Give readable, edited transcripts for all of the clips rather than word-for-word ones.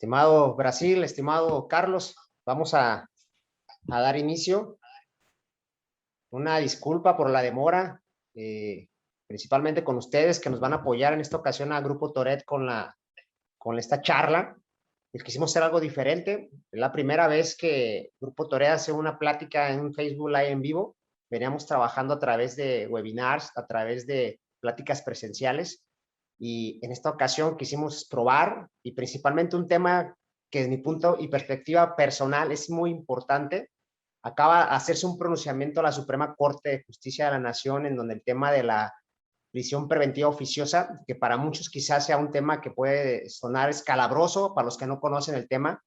Estimado Brasil, estimado Carlos, vamos a dar inicio. Una disculpa por la demora, principalmente con ustedes que nos van a apoyar en esta ocasión a Grupo Toret con esta charla. Quisimos hacer algo diferente. Es la primera vez que Grupo Toret hace una plática en un Facebook Live en vivo. Veníamos trabajando a través de webinars, a través de pláticas presenciales, y en esta ocasión quisimos probar, y principalmente un tema que desde mi punto y perspectiva personal es muy importante. Acaba de hacerse un pronunciamiento a la Suprema Corte de Justicia de la Nación en donde el tema de la prisión preventiva oficiosa, que para muchos quizás sea un tema que puede sonar escalabroso para los que no conocen el tema,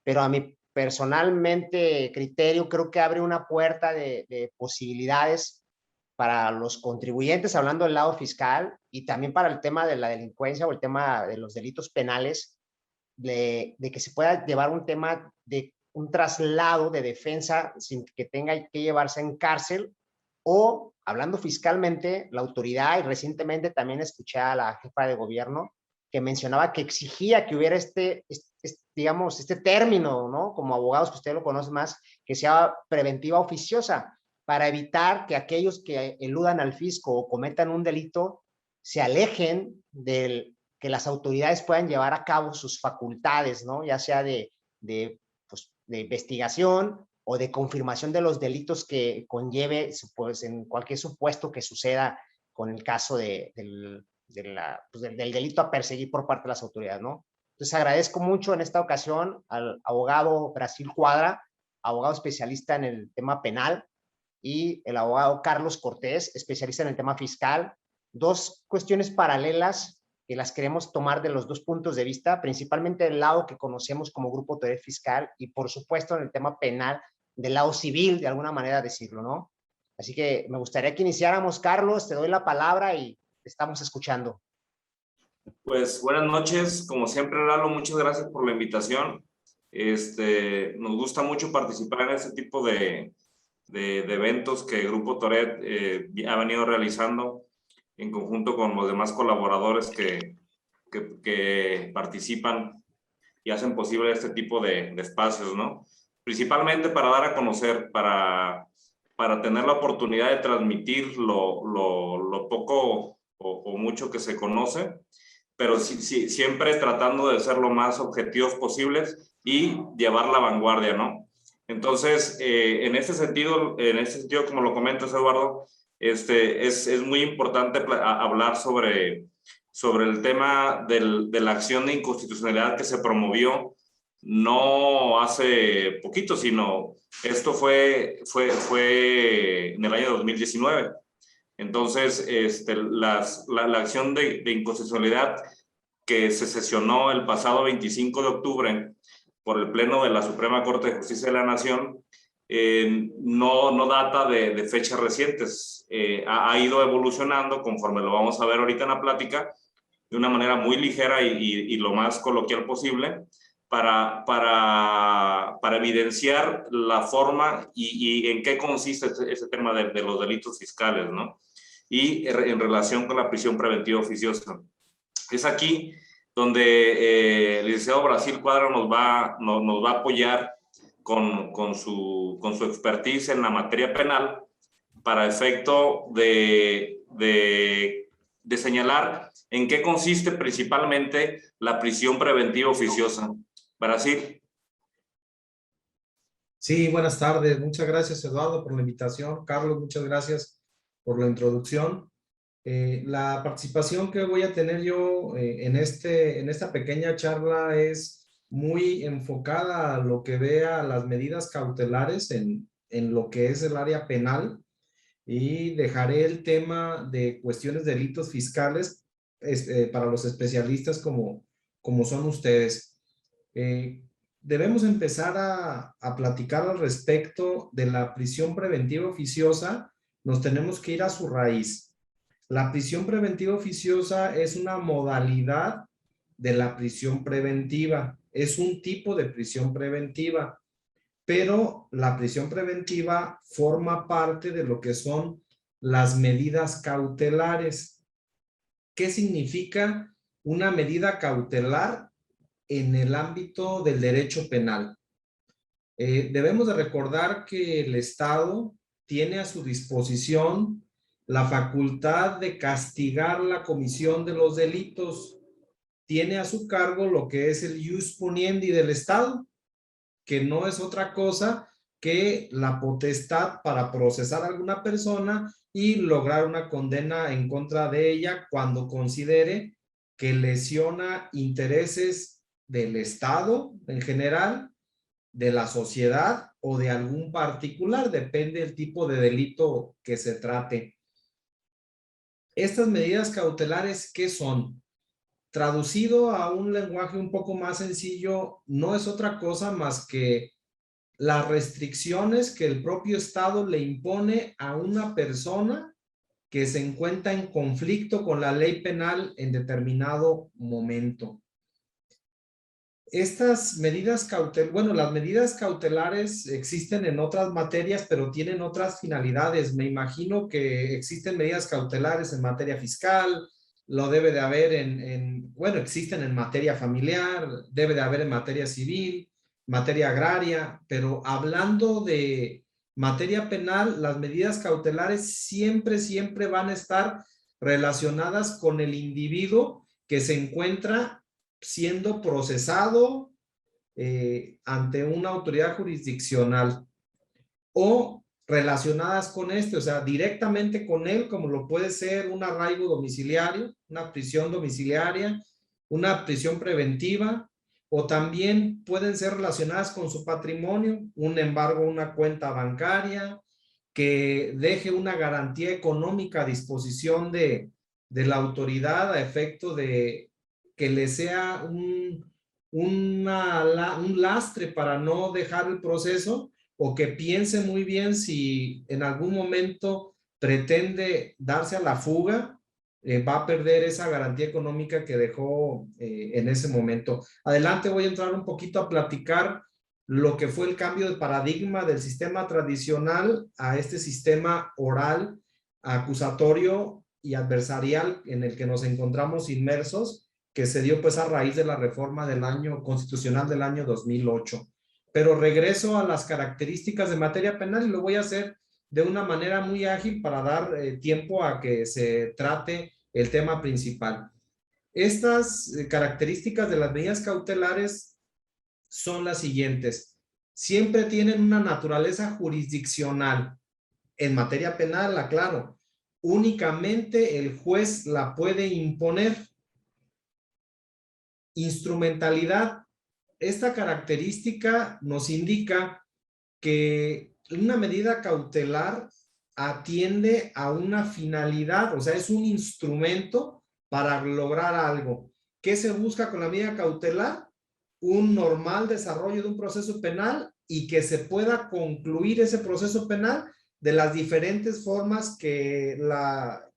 pero a mi personalmente criterio creo que abre una puerta de posibilidades para los contribuyentes, hablando del lado fiscal, y también para el tema de la delincuencia o el tema de los delitos penales, de que se pueda llevar un tema de un traslado de defensa sin que tenga que llevarse en cárcel, o hablando fiscalmente, la autoridad, y recientemente también escuché a la jefa de gobierno que mencionaba que exigía que hubiera digamos, este término, ¿no? Como abogados que usted lo conoce más, que sea preventiva oficiosa, para evitar que aquellos que eludan al fisco o cometan un delito se alejen del que las autoridades puedan llevar a cabo sus facultades, ¿no? Ya sea pues, de investigación o de confirmación de los delitos que conlleve, pues, en cualquier supuesto que suceda con el caso del delito a perseguir por parte de las autoridades, ¿no? Entonces agradezco mucho en esta ocasión al abogado Brasil Cuadra, abogado especialista en el tema penal, y el abogado Carlos Cortés, especialista en el tema fiscal. Dos cuestiones paralelas que las queremos tomar de los dos puntos de vista, principalmente del lado que conocemos como Grupo Toret Fiscal, y por supuesto en el tema penal, del lado civil, de alguna manera decirlo, ¿no? Así que me gustaría que iniciáramos. Carlos, te doy la palabra y te estamos escuchando. Pues buenas noches, como siempre, Lalo, muchas gracias por la invitación. Nos gusta mucho participar en este tipo de eventos que el Grupo Toret ha venido realizando en conjunto con los demás colaboradores que participan y hacen posible este tipo de espacios, ¿no? Principalmente para dar a conocer, para tener la oportunidad de transmitir lo poco o mucho que se conoce, pero siempre tratando de ser lo más objetivos posibles y llevar la vanguardia, ¿no? Entonces, en este sentido, como lo comentas, Eduardo, es muy importante hablar sobre el tema de la acción de inconstitucionalidad que se promovió no hace poquito, sino esto fue en el año 2019. Entonces, la acción de inconstitucionalidad que se sesionó el pasado 25 de octubre por el Pleno de la Suprema Corte de Justicia de la Nación, no data de fechas recientes. Ha ido evolucionando, conforme lo vamos a ver ahorita en la plática, de una manera muy ligera y lo más coloquial posible, para evidenciar la forma y en qué consiste ese tema de los delitos fiscales, ¿no? Y en relación con la prisión preventiva oficiosa. Es aquí donde el licenciado Brasil Cuadra nos va a apoyar con su expertise en la materia penal para efecto de señalar en qué consiste principalmente la prisión preventiva oficiosa. Brasil. Sí, buenas tardes. Muchas gracias, Eduardo, por la invitación. Carlos, muchas gracias por la introducción. La participación que voy a tener yo en esta pequeña charla es muy enfocada a lo que vea las medidas cautelares en lo que es el área penal, y dejaré el tema de cuestiones de delitos fiscales para los especialistas como son ustedes. Debemos empezar a platicar al respecto de la prisión preventiva oficiosa. Nos tenemos que ir a su raíz. La prisión preventiva oficiosa es una modalidad de la prisión preventiva. Es un tipo de prisión preventiva, pero la prisión preventiva forma parte de lo que son las medidas cautelares. ¿Qué significa una medida cautelar? en el ámbito del derecho penal. Debemos de recordar que el Estado tiene a su disposición la facultad de castigar la comisión de los delitos. Tiene a su cargo lo que es el ius puniendi del Estado, que no es otra cosa que la potestad para procesar a alguna persona y lograr una condena en contra de ella cuando considere que lesiona intereses del Estado en general, de la sociedad o de algún particular, depende del tipo de delito que se trate. Estas medidas cautelares, ¿qué son? Traducido a un lenguaje un poco más sencillo, no es otra cosa más que las restricciones que el propio Estado le impone a una persona que se encuentra en conflicto con la ley penal en determinado momento. Estas medidas cautelares, bueno, las medidas cautelares existen en otras materias, pero tienen otras finalidades. Me imagino que existen medidas cautelares en materia fiscal, lo debe de haber bueno, existen en materia familiar, debe de haber en materia civil, materia agraria, pero hablando de materia penal, las medidas cautelares siempre van a estar relacionadas con el individuo que se encuentra siendo procesado ante una autoridad jurisdiccional o relacionadas con o sea, directamente con él, como lo puede ser un arraigo domiciliario, una prisión domiciliaria, una prisión preventiva, o también pueden ser relacionadas con su patrimonio, un embargo, una cuenta bancaria, que deje una garantía económica a disposición de la autoridad a efecto de que le sea un lastre para no dejar el proceso, o que piense muy bien si en algún momento pretende darse a la fuga, va a perder esa garantía económica que dejó en ese momento. Adelante voy a entrar un poquito a platicar lo que fue el cambio de paradigma del sistema tradicional a este sistema oral, acusatorio y adversarial en el que nos encontramos inmersos, que se dio pues a raíz de la reforma del año constitucional del año 2008. Pero regreso a las características de materia penal y lo voy a hacer de una manera muy ágil para dar tiempo a que se trate el tema principal. Estas características de las medidas cautelares son las siguientes. Siempre tienen una naturaleza jurisdiccional. En materia penal, aclaro, únicamente el juez la puede imponer. Instrumentalidad. Esta característica nos indica que una medida cautelar atiende a una finalidad, o sea, es un instrumento para lograr algo. ¿Qué se busca con la medida cautelar? Un normal desarrollo de un proceso penal y que se pueda concluir ese proceso penal de las diferentes formas que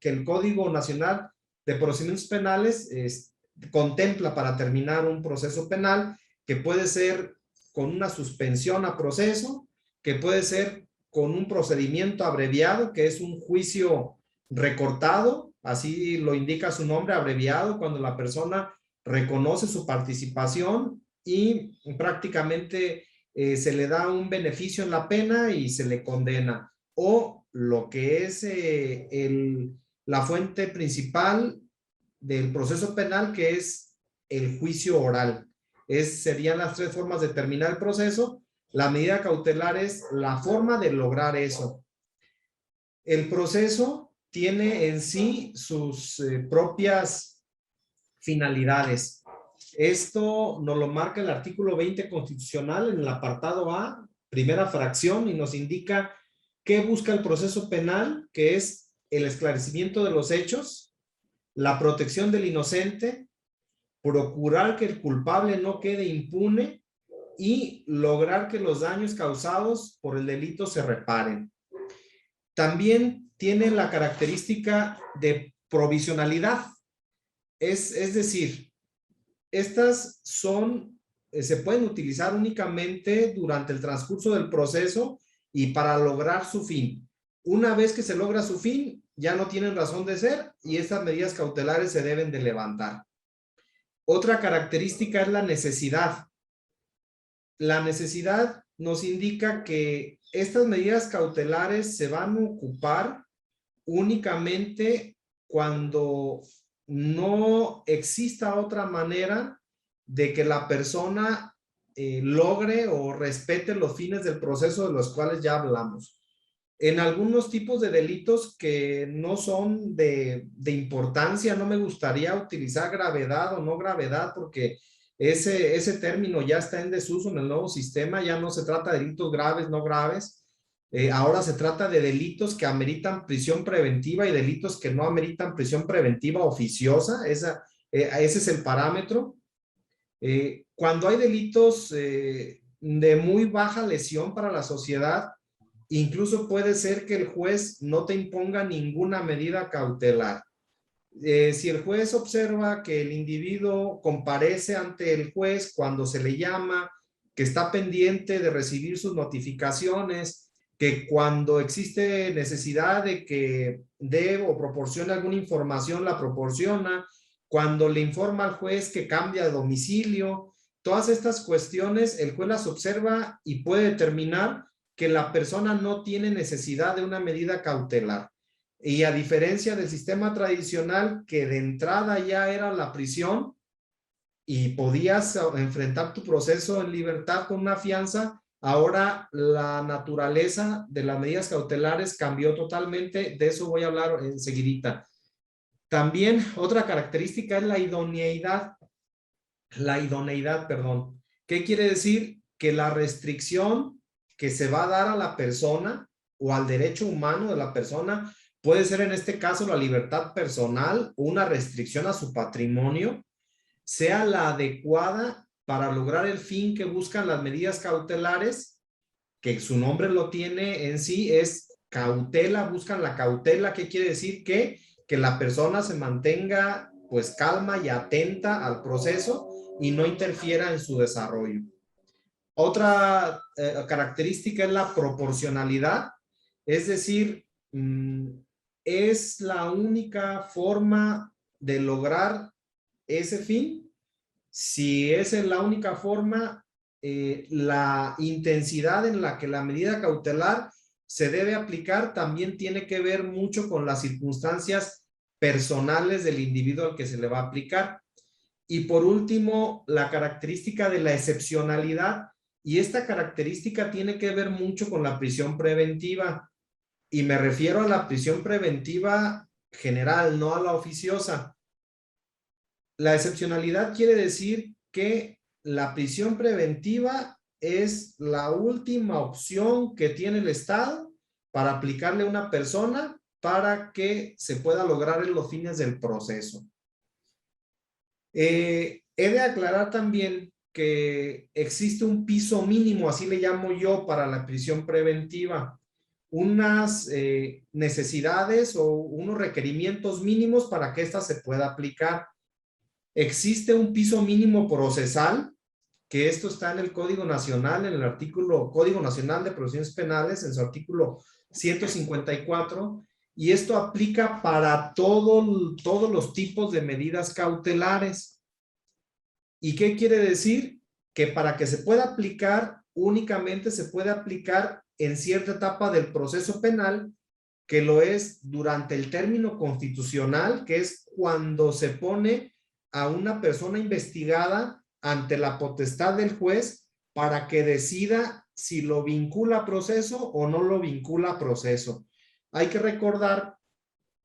el Código Nacional de Procedimientos Penales contempla para terminar un proceso penal, que puede ser con una suspensión a proceso, que puede ser con un procedimiento abreviado, que es un juicio recortado, así lo indica su nombre, abreviado, cuando la persona reconoce su participación y prácticamente se le da un beneficio en la pena y se le condena. O lo que es la fuente principal del proceso penal, que es el juicio oral. Serían las tres formas de terminar el proceso. La medida cautelar es la forma de lograr eso. El proceso tiene en sí sus propias finalidades. Esto nos lo marca el artículo 20 constitucional en el apartado A, primera fracción, y nos indica qué busca el proceso penal, que es el esclarecimiento de los hechos, la protección del inocente, procurar que el culpable no quede impune y lograr que los daños causados por el delito se reparen. También tiene la característica de provisionalidad, es decir, estas se pueden utilizar únicamente durante el transcurso del proceso y para lograr su fin. Una vez que se logra su fin, ya no tienen razón de ser y estas medidas cautelares se deben de levantar. Otra característica es la necesidad. La necesidad nos indica que estas medidas cautelares se van a ocupar únicamente cuando no exista otra manera de que la persona logre o respete los fines del proceso de los cuales ya hablamos. En algunos tipos de delitos que no son de importancia, no me gustaría utilizar gravedad o no gravedad, porque ese término ya está en desuso en el nuevo sistema. Ya no se trata de delitos graves, no graves. Ahora se trata de delitos que ameritan prisión preventiva y delitos que no ameritan prisión preventiva oficiosa. Ese es el parámetro. Cuando hay delitos de muy baja lesión para la sociedad, incluso puede ser que el juez no te imponga ninguna medida cautelar. Si el juez observa que el individuo comparece ante el juez cuando se le llama, que está pendiente de recibir sus notificaciones, que cuando existe necesidad de que dé o proporcione alguna información, la proporciona, cuando le informa al juez que cambia de domicilio, todas estas cuestiones el juez las observa y puede determinar que la persona no tiene necesidad de una medida cautelar. Y a diferencia del sistema tradicional, que de entrada ya era la prisión y podías enfrentar tu proceso en libertad con una fianza, ahora la naturaleza de las medidas cautelares cambió totalmente. De eso voy a hablar enseguidita. También otra característica es la idoneidad. La idoneidad, perdón. ¿Qué quiere decir? Que la restricción que se va a dar a la persona o al derecho humano de la persona puede ser, en este caso, la libertad personal o una restricción a su patrimonio, sea la adecuada para lograr el fin que buscan las medidas cautelares, que su nombre lo tiene en sí, es cautela, buscan la cautela. ¿Qué quiere decir? Que la persona se mantenga pues calma y atenta al proceso y no interfiera en su desarrollo. Otra característica es la proporcionalidad, es decir, es la única forma de lograr ese fin. Si esa es la única forma, la intensidad en la que la medida cautelar se debe aplicar también tiene que ver mucho con las circunstancias personales del individuo al que se le va a aplicar. Y por último, la característica de la excepcionalidad. Y esta característica tiene que ver mucho con la prisión preventiva. Y me refiero a la prisión preventiva general, no a la oficiosa. La excepcionalidad quiere decir que la prisión preventiva es la última opción que tiene el Estado para aplicarle a una persona para que se pueda lograr en los fines del proceso. He de aclarar también que existe un piso mínimo, así le llamo yo, para la prisión preventiva. Unas necesidades o unos requerimientos mínimos para que ésta se pueda aplicar. Existe un piso mínimo procesal, que esto está en el Código Nacional, en el artículo Código Nacional de Procedimientos Penales, en su artículo 154, y esto aplica para todos los tipos de medidas cautelares. ¿Y qué quiere decir? Que para que se pueda aplicar, únicamente se puede aplicar en cierta etapa del proceso penal, que lo es durante el término constitucional, que es cuando se pone a una persona investigada ante la potestad del juez para que decida si lo vincula a proceso o no lo vincula a proceso. Hay que recordar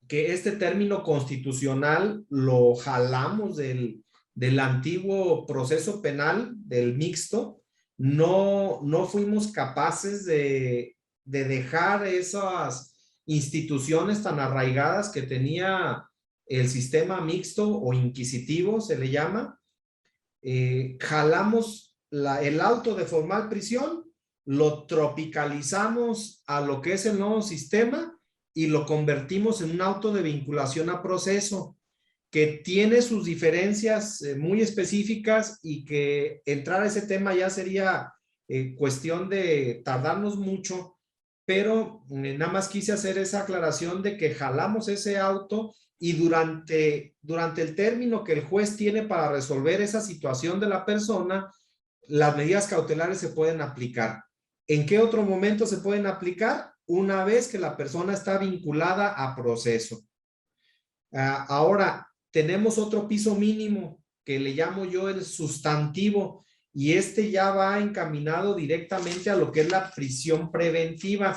que este término constitucional lo jalamos del antiguo proceso penal, del mixto. No fuimos capaces de dejar esas instituciones tan arraigadas que tenía el sistema mixto o inquisitivo, se le llama. Jalamos el auto de formal prisión, lo tropicalizamos a lo que es el nuevo sistema y lo convertimos en un auto de vinculación a proceso, que tiene sus diferencias muy específicas, y que entrar a ese tema ya sería cuestión de tardarnos mucho, pero nada más quise hacer esa aclaración de que jalamos ese auto y durante el término que el juez tiene para resolver esa situación de la persona, las medidas cautelares se pueden aplicar. ¿En qué otro momento se pueden aplicar? Una vez que la persona está vinculada a proceso. Ahora, tenemos otro piso mínimo que le llamo yo el sustantivo, y este ya va encaminado directamente a lo que es la prisión preventiva.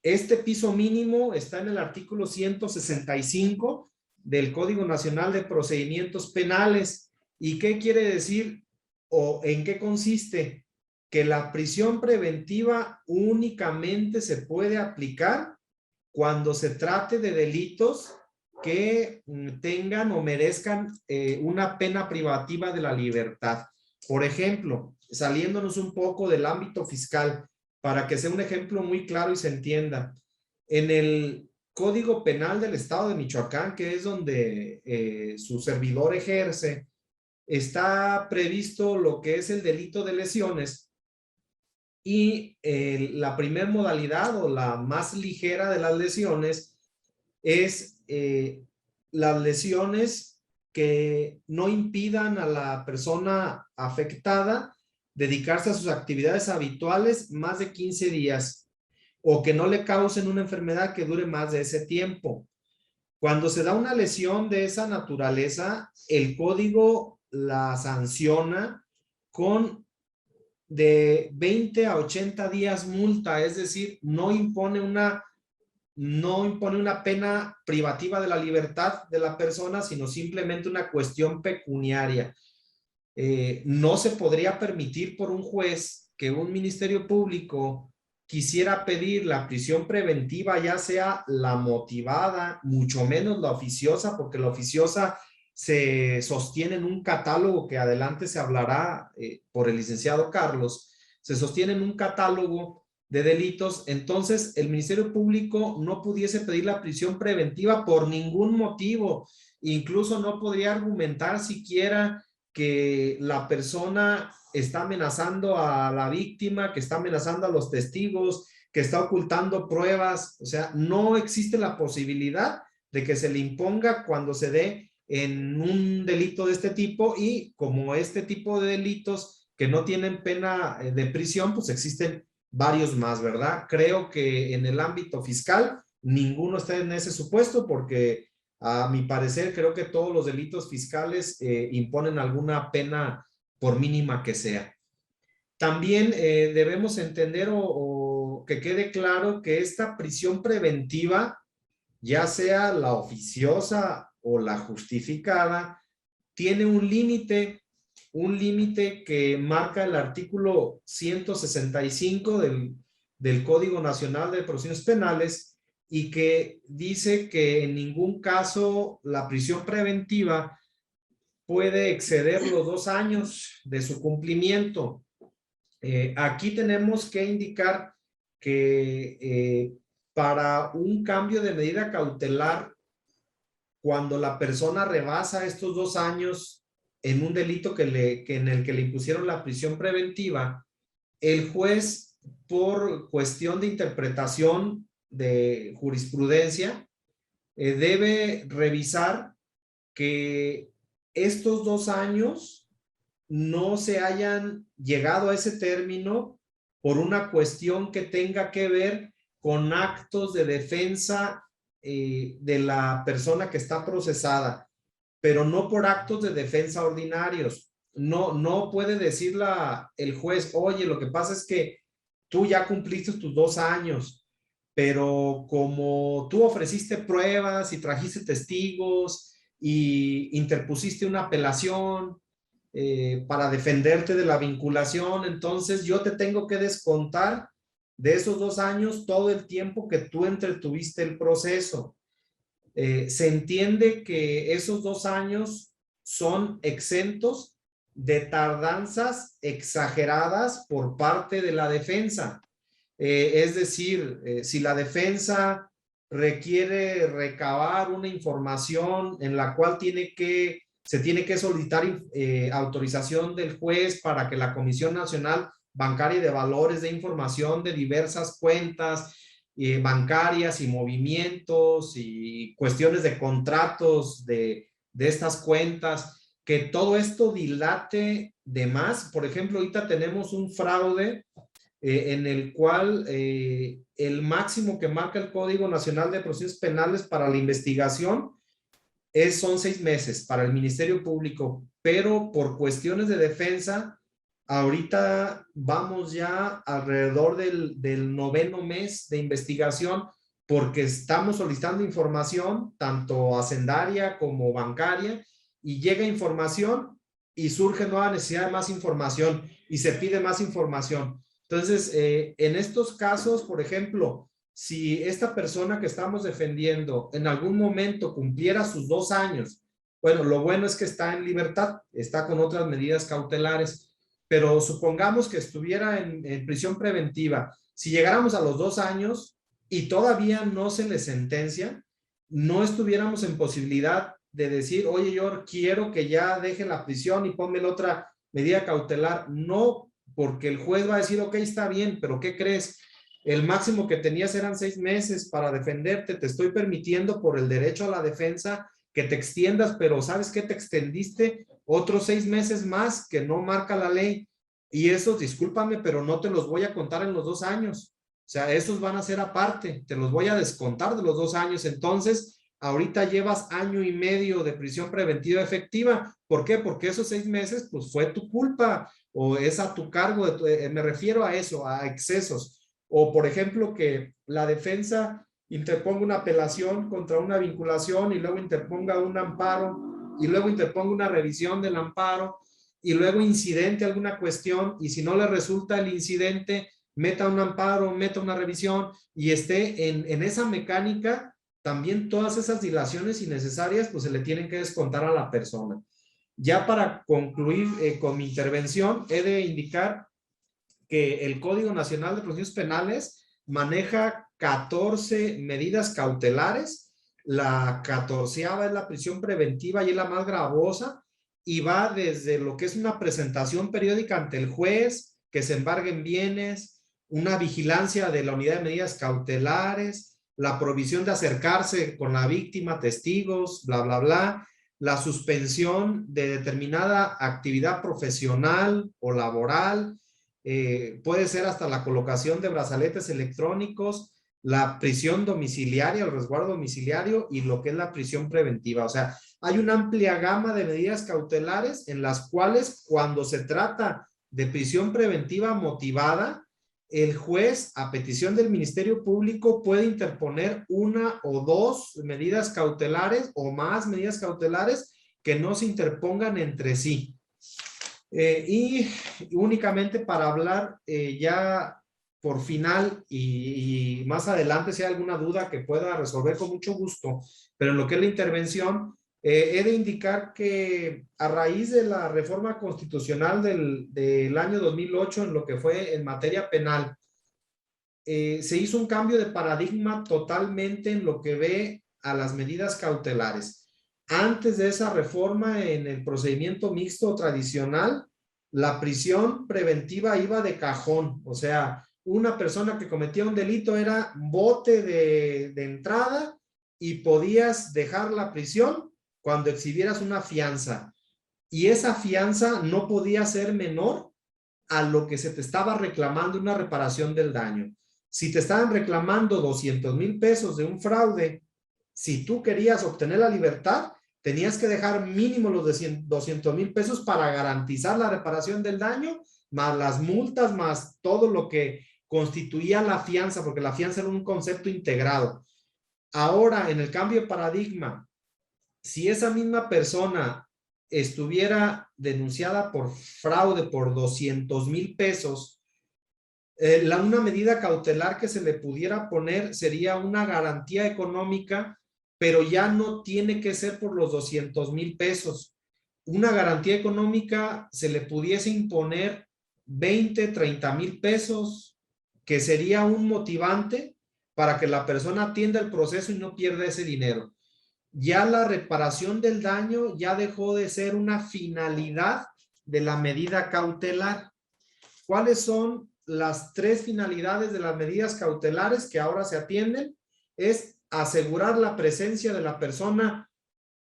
Este piso mínimo está en el artículo 165 del Código Nacional de Procedimientos Penales. ¿Y qué quiere decir o en qué consiste? Que la prisión preventiva únicamente se puede aplicar cuando se trate de delitos que tengan o merezcan una pena privativa de la libertad. Por ejemplo, saliéndonos un poco del ámbito fiscal, para que sea un ejemplo muy claro y se entienda, en el Código Penal del Estado de Michoacán, que es donde su servidor ejerce, está previsto lo que es el delito de lesiones, y la primer modalidad o la más ligera de las lesiones es las lesiones que no impidan a la persona afectada dedicarse a sus actividades habituales más de 15 días o que no le causen una enfermedad que dure más de ese tiempo. Cuando se da una lesión de esa naturaleza, el código la sanciona con de 20 a 80 días multa, es decir, no impone una pena privativa de la libertad de la persona, sino simplemente una cuestión pecuniaria. No se podría permitir por un juez que un ministerio público quisiera pedir la prisión preventiva, ya sea la motivada, mucho menos la oficiosa, porque la oficiosa se sostiene en un catálogo que adelante se hablará por el licenciado Carlos, se sostiene en un catálogo de delitos. Entonces el Ministerio Público no pudiese pedir la prisión preventiva por ningún motivo, incluso no podría argumentar siquiera que la persona está amenazando a la víctima, que está amenazando a los testigos, que está ocultando pruebas. O sea, no existe la posibilidad de que se le imponga cuando se dé en un delito de este tipo, y como este tipo de delitos que no tienen pena de prisión, pues existen varios más, ¿verdad? Creo que en el ámbito fiscal ninguno está en ese supuesto, porque a mi parecer creo que todos los delitos fiscales imponen alguna pena por mínima que sea. También debemos entender o que quede claro que esta prisión preventiva, ya sea la oficiosa o la justificada, tiene un límite que marca el artículo 165 del Código Nacional de Procedimientos Penales, y que dice que en ningún caso la prisión preventiva puede exceder los 2 años de su cumplimiento. Aquí tenemos que indicar que para un cambio de medida cautelar, cuando la persona rebasa estos 2 años en un delito en el que le impusieron la prisión preventiva, el juez, por cuestión de interpretación de jurisprudencia, debe revisar que estos 2 años no se hayan llegado a ese término por una cuestión que tenga que ver con actos de defensa de la persona que está procesada, pero no por actos de defensa ordinarios. No puede decir el juez, oye, lo que pasa es que tú ya cumpliste tus 2 años, pero como tú ofreciste pruebas y trajiste testigos y interpusiste una apelación para defenderte de la vinculación, entonces yo te tengo que descontar de esos 2 años todo el tiempo que tú entretuviste el proceso. Se entiende que esos 2 años son exentos de tardanzas exageradas por parte de la defensa. Es decir, si la defensa requiere recabar una información en la cual se tiene que solicitar autorización del juez para que la Comisión Nacional bancaria y de valores, de información de diversas cuentas bancarias y movimientos y cuestiones de contratos de estas cuentas, que todo esto dilate de más. Por ejemplo, ahorita tenemos un fraude en el cual el máximo que marca el Código Nacional de Procedimientos Penales para la investigación son 6 meses para el Ministerio Público, pero por cuestiones de defensa, ahorita vamos ya alrededor del 9º mes de investigación porque estamos solicitando información, tanto hacendaria como bancaria, y llega información y surge nueva necesidad de más información y se pide más información. Entonces, en estos casos, por ejemplo, si esta persona que estamos defendiendo en algún momento cumpliera sus 2 años, bueno, lo bueno es que está en libertad, está con otras medidas cautelares, pero supongamos que estuviera en prisión preventiva. Si llegáramos a los 2 años y todavía no se le sentencia, no estuviéramos en posibilidad de decir, oye, yo quiero que ya deje la prisión y ponme la otra medida cautelar. No, porque el juez va a decir, ok, está bien, pero ¿qué crees? El máximo que tenías eran 6 meses para defenderte. Te estoy permitiendo por el derecho a la defensa que te extiendas, pero ¿sabes qué? Te extendiste otros 6 meses más que no marca la ley. Y esos, discúlpame, pero no te los voy a contar en los 2 años. O sea, esos van a ser aparte. Te los voy a descontar de los 2 años. Entonces, ahorita llevas 1 año y medio de prisión preventiva efectiva. ¿Por qué? Porque esos 6 meses, pues fue tu culpa o es a tu cargo. Me refiero a eso, a excesos. O, por ejemplo, que la defensa interponga una apelación contra una vinculación y luego interponga un amparo y luego interponga una revisión del amparo y luego incidente alguna cuestión y si no le resulta el incidente, meta un amparo, meta una revisión y esté en esa mecánica, también todas esas dilaciones innecesarias pues se le tienen que descontar a la persona. Ya para concluir con mi intervención, he de indicar que el Código Nacional de Procedimientos Penales maneja 14 medidas cautelares. La 14ª es la prisión preventiva y es la más gravosa y va desde lo que es una presentación periódica ante el juez, que se embarguen bienes, una vigilancia de la unidad de medidas cautelares, la provisión de acercarse con la víctima, testigos, bla, bla, bla, la suspensión de determinada actividad profesional o laboral, puede ser hasta la colocación de brazaletes electrónicos, la prisión domiciliaria, el resguardo domiciliario y lo que es la prisión preventiva. O sea, hay una amplia gama de medidas cautelares en las cuales cuando se trata de prisión preventiva motivada, el juez, a petición del Ministerio Público, puede interponer 1 o 2 medidas cautelares o más medidas cautelares que no se interpongan entre sí. Y únicamente para hablar ya por final y más adelante si hay alguna duda que pueda resolver con mucho gusto, pero en lo que es la intervención, he de indicar que a raíz de la reforma constitucional del año 2008 en lo que fue en materia penal, se hizo un cambio de paradigma totalmente en lo que ve a las medidas cautelares. Antes de esa reforma, en el procedimiento mixto tradicional, la prisión preventiva iba de cajón. O sea, una persona que cometía un delito era bote de entrada y podías dejar la prisión cuando exhibieras una fianza. Y esa fianza no podía ser menor a lo que se te estaba reclamando una reparación del daño. Si te estaban reclamando 200,000 pesos de un fraude, si tú querías obtener la libertad, tenías que dejar mínimo los 200,000 pesos para garantizar la reparación del daño, más las multas, más todo lo que constituía la fianza, porque la fianza era un concepto integrado. Ahora, en el cambio de paradigma, si esa misma persona estuviera denunciada por fraude por 200,000 pesos, una medida cautelar que se le pudiera poner sería una garantía económica, pero ya no tiene que ser por los 200,000 pesos. Una garantía económica se le pudiese imponer 20, 30,000 pesos, que sería un motivante para que la persona atienda el proceso y no pierda ese dinero. Ya la reparación del daño ya dejó de ser una finalidad de la medida cautelar. ¿cuáles son las 3 finalidades de las medidas cautelares que ahora se atienden? Es asegurar la presencia de la persona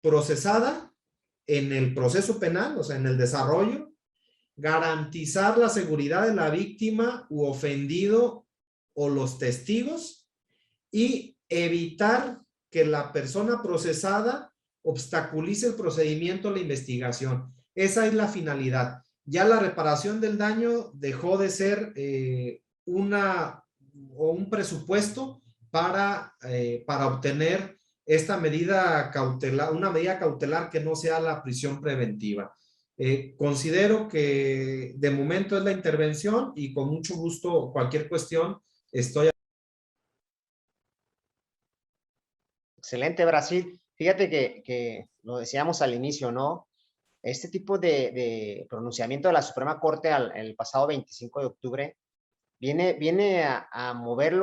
procesada en el proceso penal, o sea, en el desarrollo, garantizar la seguridad de la víctima u ofendido o los testigos y evitar que la persona procesada obstaculice el procedimiento o la investigación. Esa es la finalidad. Ya la reparación del daño dejó de ser un presupuesto para obtener esta medida cautelar, una medida cautelar que no sea la prisión preventiva. Considero que de momento es la intervención y con mucho gusto cualquier cuestión estoy. Excelente, Brasil. Fíjate que lo decíamos al inicio, ¿no? Este tipo de pronunciamiento de la Suprema Corte el pasado 25 de octubre viene a mover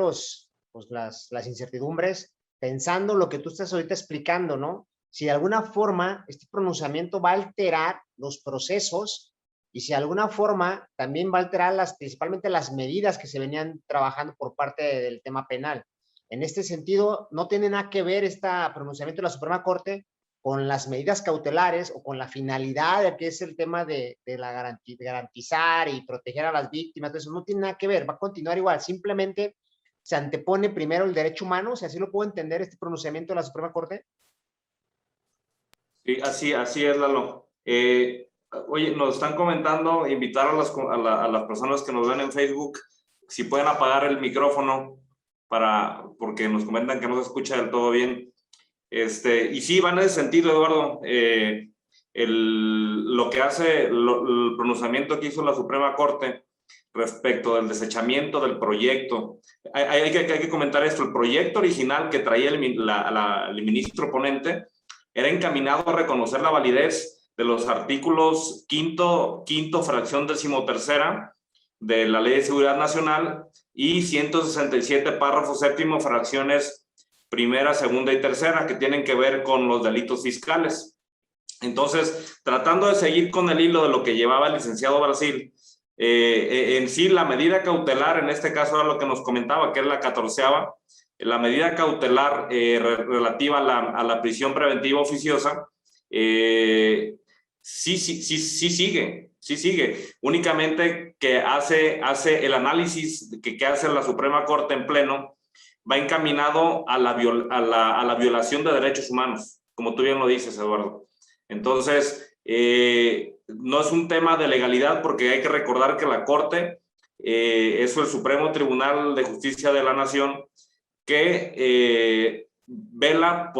pues las incertidumbres, pensando lo que tú estás ahorita explicando, ¿no? Si de alguna forma este pronunciamiento va a alterar los procesos y si de alguna forma también va a alterar principalmente las medidas que se venían trabajando por parte del tema penal. En este sentido, no tiene nada que ver este pronunciamiento de la Suprema Corte con las medidas cautelares o con la finalidad de que es el tema de garantizar y proteger a las víctimas. Entonces, no tiene nada que ver, va a continuar igual. Simplemente se antepone primero el derecho humano, si así lo puedo entender, este pronunciamiento de la Suprema Corte. Sí, así es, Lalo. Oye, nos están comentando, invitar a las personas que nos ven en Facebook, si pueden apagar el micrófono porque nos comentan que no se escucha del todo bien. Y sí, va en ese sentido, Eduardo. Lo que hace el pronunciamiento que hizo la Suprema Corte respecto del desechamiento del proyecto. Hay que comentar esto. El proyecto original que traía el ministro ponente era encaminado a reconocer la validez de los artículos quinto fracción 13ª de la Ley de Seguridad Nacional y 167 párrafo séptimo fracciones primera, segunda y tercera, que tienen que ver con los delitos fiscales. Entonces, tratando de seguir con el hilo de lo que llevaba el licenciado Brasil, en sí la medida cautelar, en este caso era lo que nos comentaba, que es la 14ª, la medida cautelar relativa a la prisión preventiva oficiosa, sí sigue. Únicamente que hace el análisis que hace la Suprema Corte en pleno, va encaminado a la violación de derechos humanos, como tú bien lo dices, Eduardo. Entonces, no es un tema de legalidad, porque hay que recordar que la Corte es el Supremo Tribunal de Justicia de la Nación, que vela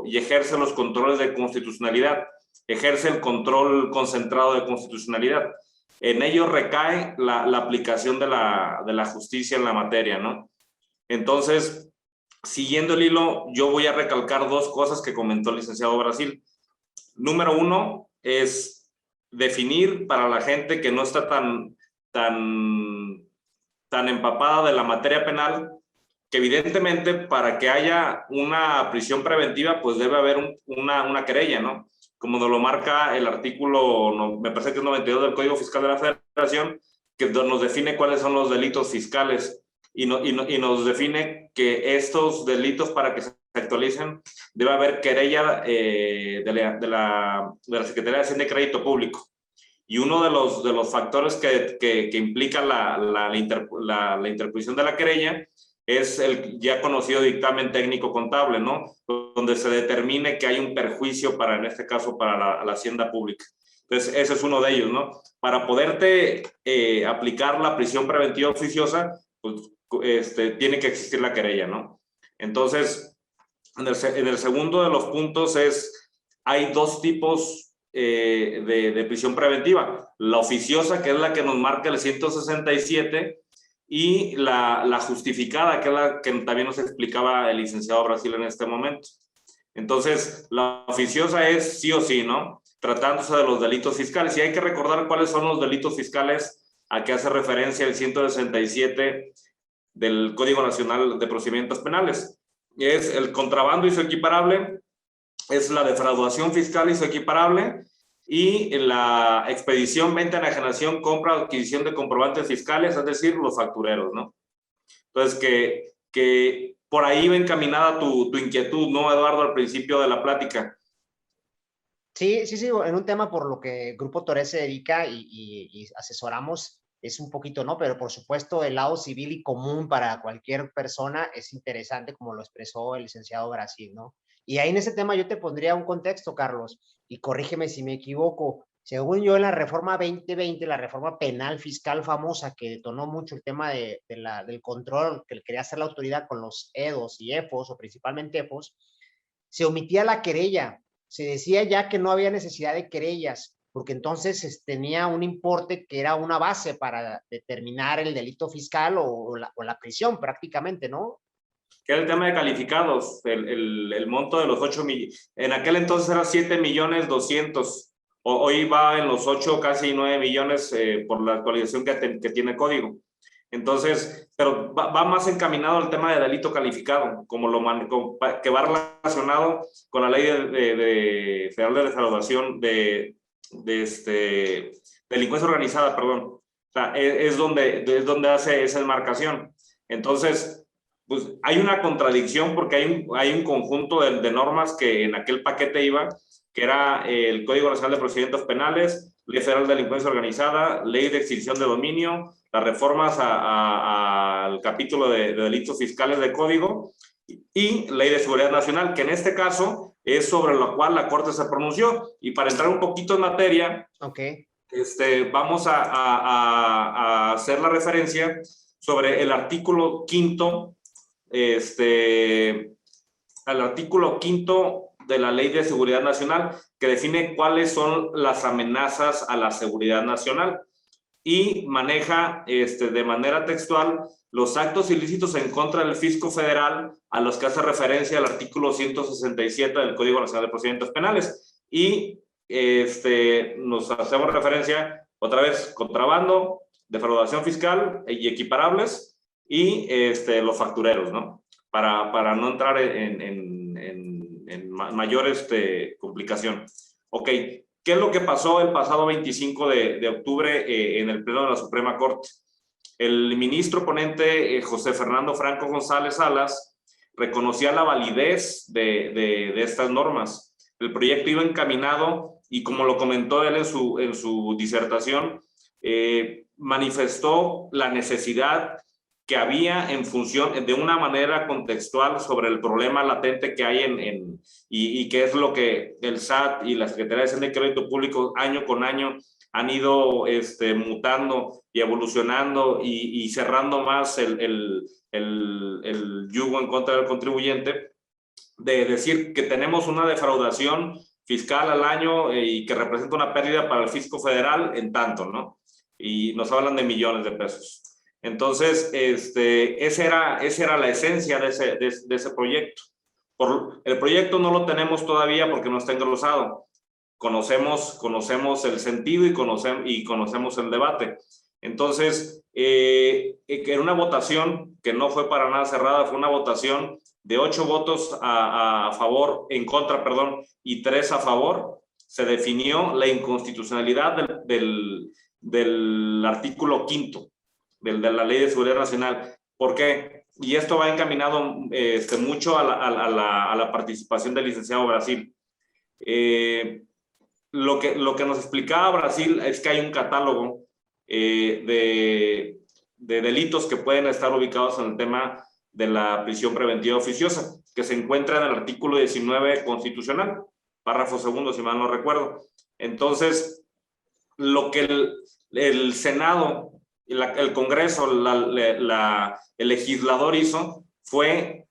y ejerce los controles de constitucionalidad, ejerce el control concentrado de constitucionalidad. En ello recae la aplicación de la justicia en la materia, ¿no? Entonces, siguiendo el hilo, yo voy a recalcar 2 cosas que comentó el licenciado Brasil. Número 1 es definir para la gente que no está tan empapada de la materia penal, que evidentemente para que haya una prisión preventiva, pues debe haber una querella, ¿no? Como nos lo marca el artículo, me parece que es 92 del Código Fiscal de la Federación, que nos define cuáles son los delitos fiscales y nos define que estos delitos, para que se actualicen, debe haber querella de la Secretaría de Hacienda y Crédito Público. Y uno de los factores que implica la interposición de la querella es el ya conocido dictamen técnico contable, ¿no? Donde se determine que hay un perjuicio en este caso, para la hacienda pública. Entonces, ese es uno de ellos, ¿no? Para poderte aplicar la prisión preventiva oficiosa, pues tiene que existir la querella, ¿no? Entonces, en el segundo de los puntos hay 2 tipos de prisión preventiva. La oficiosa, que es la que nos marca el 167, y la justificada, que es la que también nos explicaba el licenciado Brasil en este momento. Entonces, la oficiosa es sí o sí, ¿no? Tratándose de los delitos fiscales. Y hay que recordar cuáles son los delitos fiscales a que hace referencia el 167 del Código Nacional de Procedimientos Penales. Es el contrabando y su equiparable, es la defraudación fiscal y su equiparable, y la expedición, venta, enajenación, compra, adquisición de comprobantes fiscales, es decir, los factureros, ¿no? Entonces, que por ahí va encaminada tu inquietud, ¿no, Eduardo, al principio de la plática? Sí, sí, sí, en un tema por lo que Grupo Toré se dedica y asesoramos es un poquito, ¿no? Pero por supuesto el lado civil y común para cualquier persona es interesante, como lo expresó el licenciado Brasil, ¿no? Y ahí en ese tema yo te pondría un contexto, Carlos, y corrígeme si me equivoco. Según yo, en la reforma 2020, la reforma penal fiscal famosa que detonó mucho el tema del control que quería hacer la autoridad con los EDOs y EFOS, o principalmente EFOS, se omitía la querella. Se decía ya que no había necesidad de querellas, porque entonces tenía un importe que era una base para determinar el delito fiscal o la prisión prácticamente, ¿no? Que era el tema de calificados, el monto de los 8 millones, en aquel entonces era 7 millones 200, hoy va en los 8, casi 9 millones por la actualización que tiene código. Entonces, pero va más encaminado al tema de delito calificado, que va relacionado con la ley federal de defraudación de delincuencia organizada, perdón. O sea, es donde hace esa enmarcación. Entonces, pues hay una contradicción porque hay un conjunto de normas que en aquel paquete iba, que era el Código Nacional de Procedimientos Penales, Ley Federal de Delincuencia Organizada, Ley de Extinción de Dominio, las reformas al capítulo de delitos fiscales de Código y Ley de Seguridad Nacional, que en este caso es sobre lo cual la Corte se pronunció. Y para entrar un poquito en materia, okay, vamos a hacer la referencia sobre el artículo 5º, al artículo 5º de la Ley de Seguridad Nacional, que define cuáles son las amenazas a la seguridad nacional y maneja de manera textual los actos ilícitos en contra del fisco federal a los que hace referencia el artículo 167 del Código Nacional de Procedimientos Penales. Y nos hacemos referencia otra vez: contrabando, defraudación fiscal y equiparables, y los factureros, ¿no? Para no entrar en mayor complicación. Ok, ¿qué es lo que pasó el pasado 25 de octubre en el Pleno de la Suprema Corte? El ministro ponente José Fernando Franco González Salas reconocía la validez de estas normas. El proyecto iba encaminado y, como lo comentó él en su disertación, manifestó la necesidad que había en función de una manera contextual sobre el problema latente que hay y que es lo que el SAT y la Secretaría de Hacienda y Crédito Público año con año han ido mutando y evolucionando y cerrando más el yugo en contra del contribuyente, de decir que tenemos una defraudación fiscal al año y que representa una pérdida para el fisco federal en tanto, ¿no? Y nos hablan de millones de pesos. Entonces, esa era la esencia de ese proyecto. El proyecto no lo tenemos todavía porque no está engrosado. Conocemos el sentido y conocemos el debate. Entonces, en una votación que no fue para nada cerrada, fue una votación de 8 votos en contra, y 3 a favor, se definió la inconstitucionalidad del artículo 5º de la Ley de Seguridad Nacional. ¿Por qué? Y esto va encaminado mucho a la participación del licenciado Brasil. Lo que nos explicaba Brasil es que hay un catálogo de delitos que pueden estar ubicados en el tema de la prisión preventiva oficiosa, que se encuentra en el artículo 19 constitucional, párrafo segundo, si mal no recuerdo. Entonces, lo que el Senado, el Congreso, el legislador hizo fue,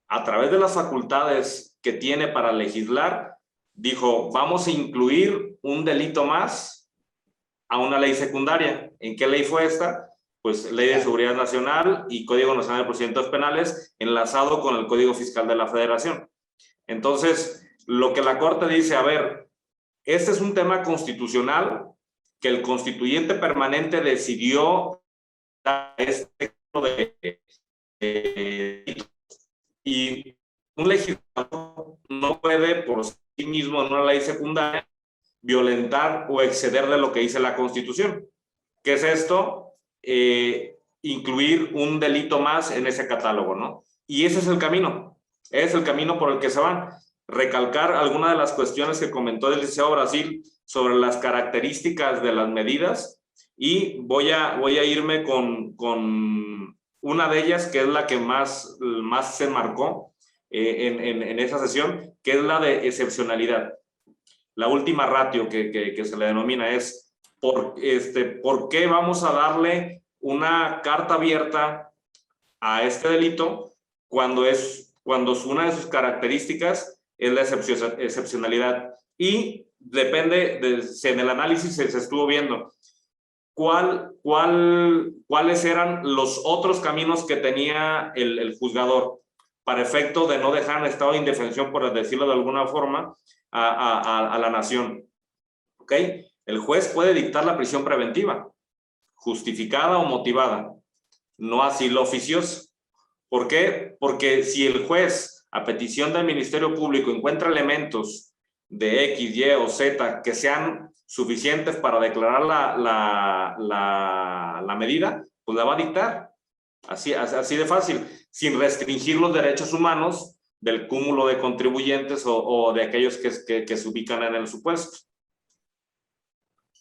a través de las facultades que tiene para legislar, dijo: vamos a incluir un delito más a una ley secundaria. ¿En qué ley fue esta? Pues Ley de Seguridad Nacional y Código Nacional de Procedimientos Penales, enlazado con el Código Fiscal de la Federación. Entonces, lo que la Corte dice: a ver, este es un tema constitucional que el constituyente permanente decidió y un legislador no puede por sí mismo en una ley secundaria violentar o exceder de lo que dice la Constitución. ¿Qué es esto? Incluir un delito más en ese catálogo, ¿no? Y ese es el camino por el que se van. Recalcar algunas de las cuestiones que comentó el licenciado Brasil sobre las características de las medidas, y voy a irme con una de ellas, que es la que más se marcó en esa sesión, que es la de excepcionalidad. La última ratio que se le denomina es ¿por qué vamos a darle una carta abierta a este delito cuando una de sus características es la excepcionalidad? Y depende si en el análisis se estuvo viendo cuáles eran los otros caminos que tenía el juzgador para efecto de no dejar en estado de indefensión, por decirlo de alguna forma, a la nación. ¿Ok? El juez puede dictar la prisión preventiva, justificada o motivada, no así lo oficioso. ¿Por qué? Porque si el juez, a petición del Ministerio Público, encuentra elementos de X, Y o Z que sean suficientes para declarar la medida, pues la va a dictar. Así de fácil, sin restringir los derechos humanos del cúmulo de contribuyentes o de aquellos que se ubican en el supuesto.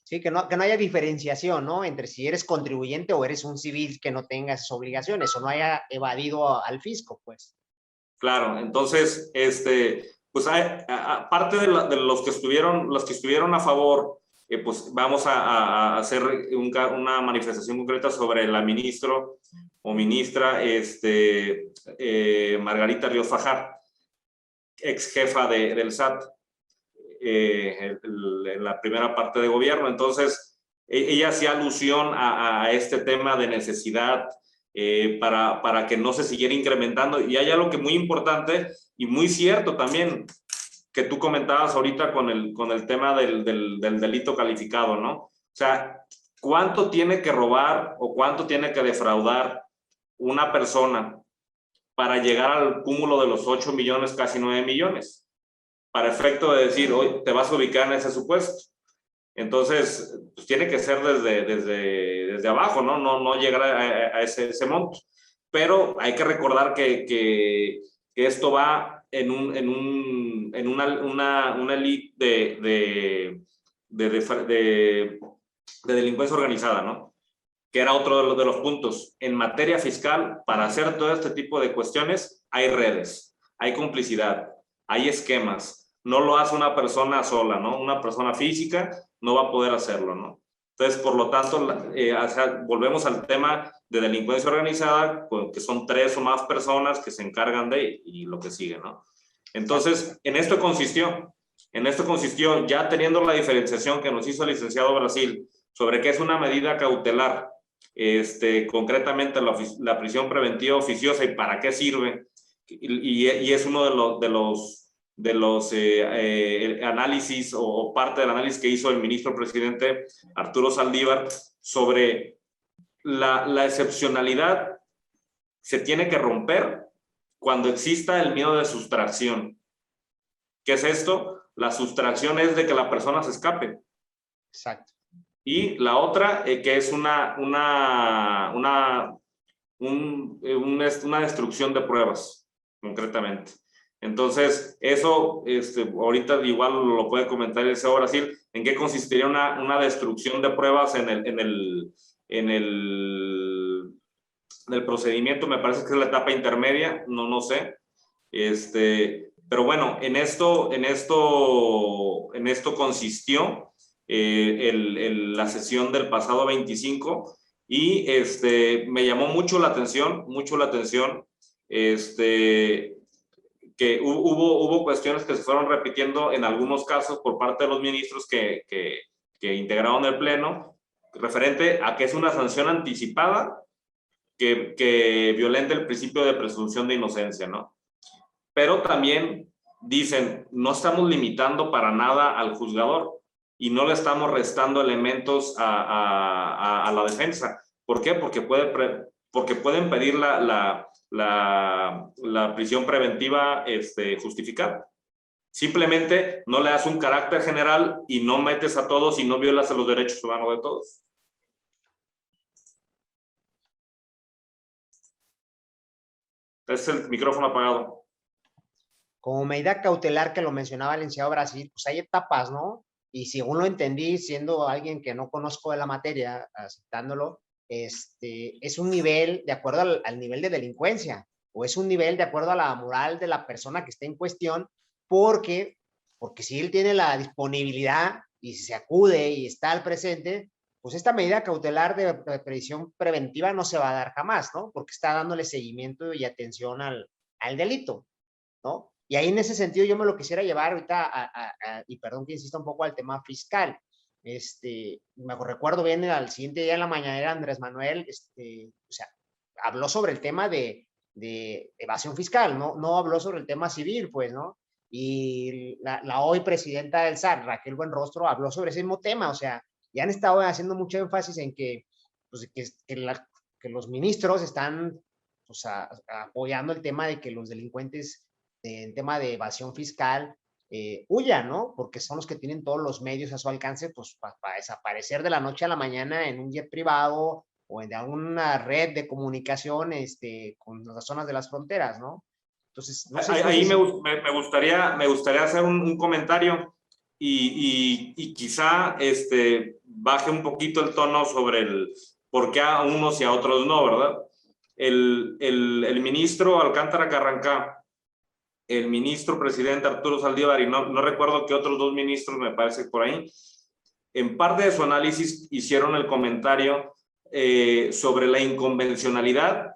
Sí, que no haya diferenciación, ¿no? Entre si eres contribuyente o eres un civil que no tenga esas obligaciones o no haya evadido al fisco, pues. Claro, entonces, pues aparte de los que estuvieron a favor, pues vamos a hacer una manifestación concreta sobre la ministro o ministra Margarita Ríos Fajar, ex jefa del SAT, en la primera parte de gobierno. Entonces, ella hacía alusión a este tema de necesidad para que no se siguiera incrementando. Y hay algo que muy importante y muy cierto también, que tú comentabas ahorita con el tema del delito calificado, ¿no? O sea, ¿cuánto tiene que robar o cuánto tiene que defraudar una persona para llegar al cúmulo de los 8 millones, casi 9 millones? Para efecto de decir, hoy te vas a ubicar en ese supuesto. Entonces, pues tiene que ser desde abajo, ¿no? No llegar a ese monto. Pero hay que recordar que esto va en una elite de delincuencia organizada, ¿no? Que era otro de los puntos. En materia fiscal, para hacer todo este tipo de cuestiones, hay redes, hay complicidad, hay esquemas. No lo hace una persona sola, ¿no? Una persona física no va a poder hacerlo, ¿no? Entonces, por lo tanto, volvemos al tema de delincuencia organizada, que son 3 o más personas que se encargan y lo que sigue, ¿no? Entonces, en esto consistió, ya teniendo la diferenciación que nos hizo el licenciado Brasil sobre qué es una medida cautelar, concretamente la prisión preventiva oficiosa y para qué sirve, y es uno de los análisis o parte del análisis que hizo el ministro presidente Arturo Saldívar sobre la excepcionalidad. Se tiene que romper cuando exista el miedo de sustracción. ¿Qué es esto? La sustracción es de que la persona se escape. Exacto. Y la otra, que es una destrucción de pruebas, concretamente. Entonces, eso, ahorita igual lo puede comentar el CEO Brasil, ¿en qué consistiría una destrucción de pruebas en el procedimiento? Me parece que es la etapa intermedia, no sé. Pero bueno, en esto consistió la sesión del pasado 25 y me llamó mucho la atención, que hubo cuestiones que se fueron repitiendo en algunos casos por parte de los ministros que integraron el pleno, referente a que es una sanción anticipada que violenta el principio de presunción de inocencia, ¿no? Pero también dicen, no estamos limitando para nada al juzgador y no le estamos restando elementos a la defensa. ¿Por qué? Porque pueden pedir la prisión preventiva justificada. Simplemente no le das un carácter general y no metes a todos y no violas los derechos humanos de todos. Es el micrófono apagado. Como medida cautelar que lo mencionaba el licenciado Brasil, pues hay etapas, ¿no? Y según lo entendí, siendo alguien que no conozco de la materia, aceptándolo, es un nivel de acuerdo al nivel de delincuencia, o es un nivel de acuerdo a la moral de la persona que está en cuestión, porque si él tiene la disponibilidad y si se acude y está al presente, pues esta medida cautelar de prisión preventiva no se va a dar jamás, ¿no? Porque está dándole seguimiento y atención al delito, ¿no? Y ahí en ese sentido yo me lo quisiera llevar ahorita y perdón que insista un poco al tema fiscal. Me recuerdo bien al siguiente día en la mañanera Andrés Manuel, o sea, habló sobre el tema de evasión fiscal, no habló sobre el tema civil, pues, ¿no? Y la hoy presidenta del SAT, Raquel Buenrostro, habló sobre ese mismo tema, o sea, ya han estado haciendo mucho énfasis en que, pues, que los ministros están, pues, apoyando el tema de que los delincuentes en tema de evasión fiscal huyan, ¿no? Porque son los que tienen todos los medios a su alcance, pues para desaparecer de la noche a la mañana en un jet privado o en alguna red de comunicación con las zonas de las fronteras, ¿no? Entonces, no sé, ahí me gustaría hacer un comentario y quizá baje un poquito el tono sobre el por qué a unos y a otros no, ¿verdad? El ministro Alcántara Carrancá, el ministro presidente Arturo Saldívar y no recuerdo qué otros dos ministros, me parece por ahí, en parte de su análisis hicieron el comentario sobre la inconvencionalidad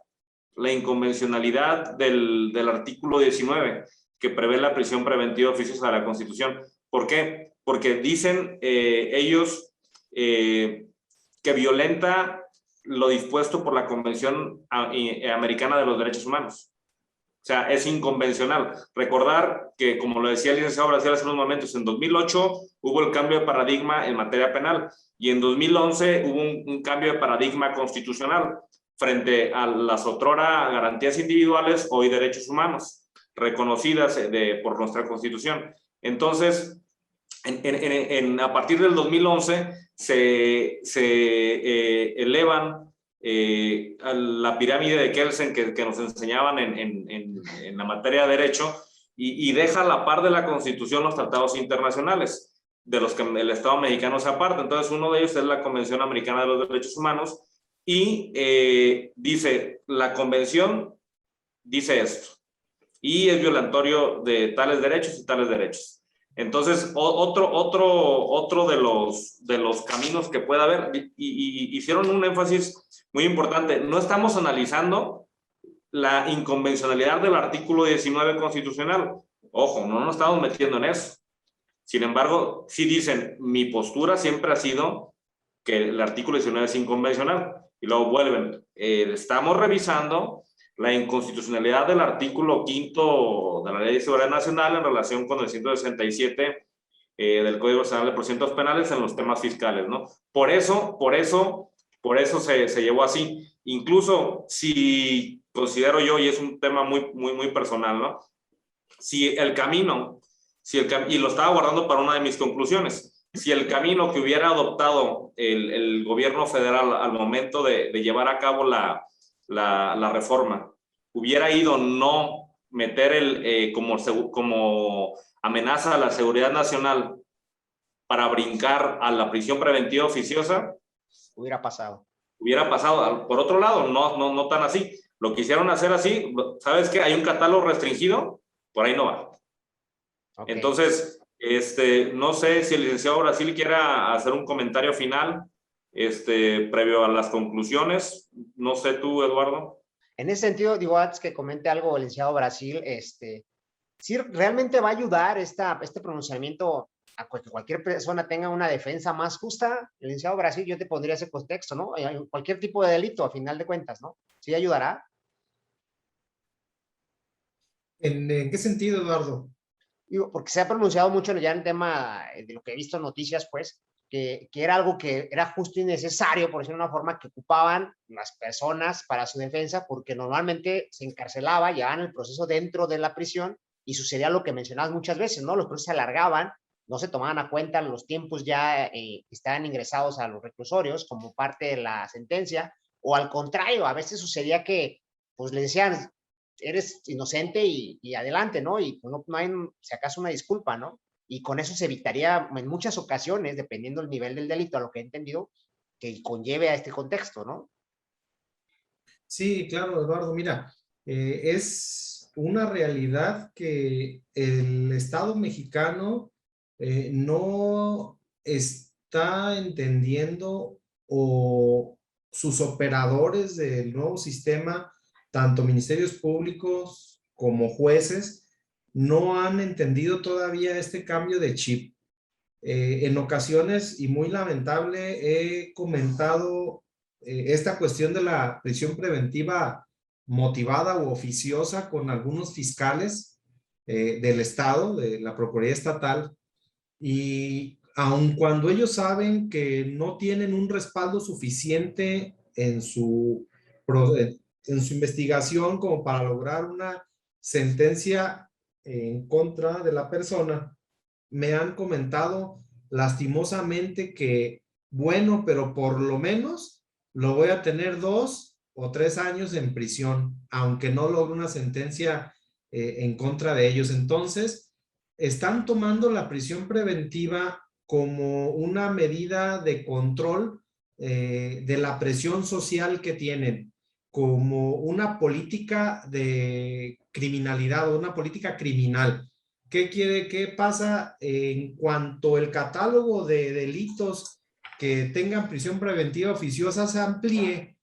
del artículo 19 que prevé la prisión preventiva oficiosa de la Constitución. ¿Por qué? Porque dicen ellos que violenta lo dispuesto por la Convención Americana de los Derechos Humanos. O sea, es inconvencional. Recordar que, como lo decía el licenciado Brasil hace unos momentos, en 2008 hubo el cambio de paradigma en materia penal y en 2011 hubo un cambio de paradigma constitucional frente a las otrora garantías individuales, hoy derechos humanos, reconocidas por nuestra Constitución. Entonces, a partir del 2011 se elevan a la pirámide de Kelsen que nos enseñaban en la materia de derecho y deja a la par de la Constitución los tratados internacionales de los que el Estado mexicano se aparta. Entonces, uno de ellos es la Convención Americana de los Derechos Humanos y dice, la Convención dice esto y es violatorio de tales derechos y tales derechos. Entonces, otro de los caminos que pueda haber, y hicieron un énfasis muy importante, no estamos analizando la inconvencionalidad del artículo 19 constitucional. Ojo, no nos estamos metiendo en eso. Sin embargo, sí dicen, mi postura siempre ha sido que el artículo 19 es inconvencional. Y luego vuelven, estamos revisando la inconstitucionalidad del artículo 5 de la Ley de Seguridad Nacional en relación con el 167 del Código Nacional de Procedimientos Penales en los temas fiscales, ¿no? Por eso se llevó así. Incluso si considero yo, y es un tema muy personal, ¿no? Y lo estaba guardando para una de mis conclusiones, si el camino que hubiera adoptado el gobierno federal al momento de llevar a cabo la reforma hubiera ido no meter como amenaza a la seguridad nacional para brincar a la prisión preventiva oficiosa, hubiera pasado. Por otro lado, no tan así. Lo quisieron hacer así, ¿sabes qué? Hay un catálogo restringido, por ahí no va. Okay. Entonces, no sé si el licenciado Brasil quiera hacer un comentario final previo a las conclusiones. No sé tú, Eduardo. En ese sentido, digo, antes que comente algo el licenciado Brasil, sí realmente va a ayudar este pronunciamiento a que cualquier persona tenga una defensa más justa. El licenciado Brasil, yo te pondría ese contexto, ¿no? Cualquier tipo de delito, a final de cuentas, ¿no? ¿Sí ayudará? ¿En qué sentido, Eduardo? Digo, porque se ha pronunciado mucho ya en el tema de lo que he visto en noticias, pues, que era algo que era justo y necesario, por decirlo de una forma, que ocupaban las personas para su defensa, porque normalmente se encarcelaba, llevaban el proceso dentro de la prisión y sucedía lo que mencionabas muchas veces, ¿no? Los procesos se alargaban, no se tomaban a cuenta los tiempos ya estaban ingresados a los reclusorios como parte de la sentencia, o al contrario, a veces sucedía que pues le decían, eres inocente y adelante, ¿no? Y pues, no hay, si acaso, una disculpa, ¿no? Y con eso se evitaría en muchas ocasiones, dependiendo del nivel del delito, a lo que he entendido, que conlleve a este contexto, ¿no? Sí, claro, Eduardo, mira, es una realidad que el Estado mexicano no está entendiendo, o sus operadores del nuevo sistema, tanto ministerios públicos como jueces, no han entendido todavía este cambio de chip. En ocasiones, y muy lamentable, he comentado esta cuestión de la prisión preventiva motivada u oficiosa con algunos fiscales del Estado, de la Procuraduría Estatal, y aun cuando ellos saben que no tienen un respaldo suficiente en su investigación como para lograr una sentencia en contra de la persona, me han comentado lastimosamente que, bueno, pero por lo menos lo voy a tener 2 o 3 años en prisión, aunque no logre una sentencia en contra de ellos. Entonces, están tomando la prisión preventiva como una medida de control de la presión social que tienen, como una política de criminalidad o una política criminal. ¿Qué pasa en cuanto el catálogo de delitos que tengan prisión preventiva oficiosa se amplíe?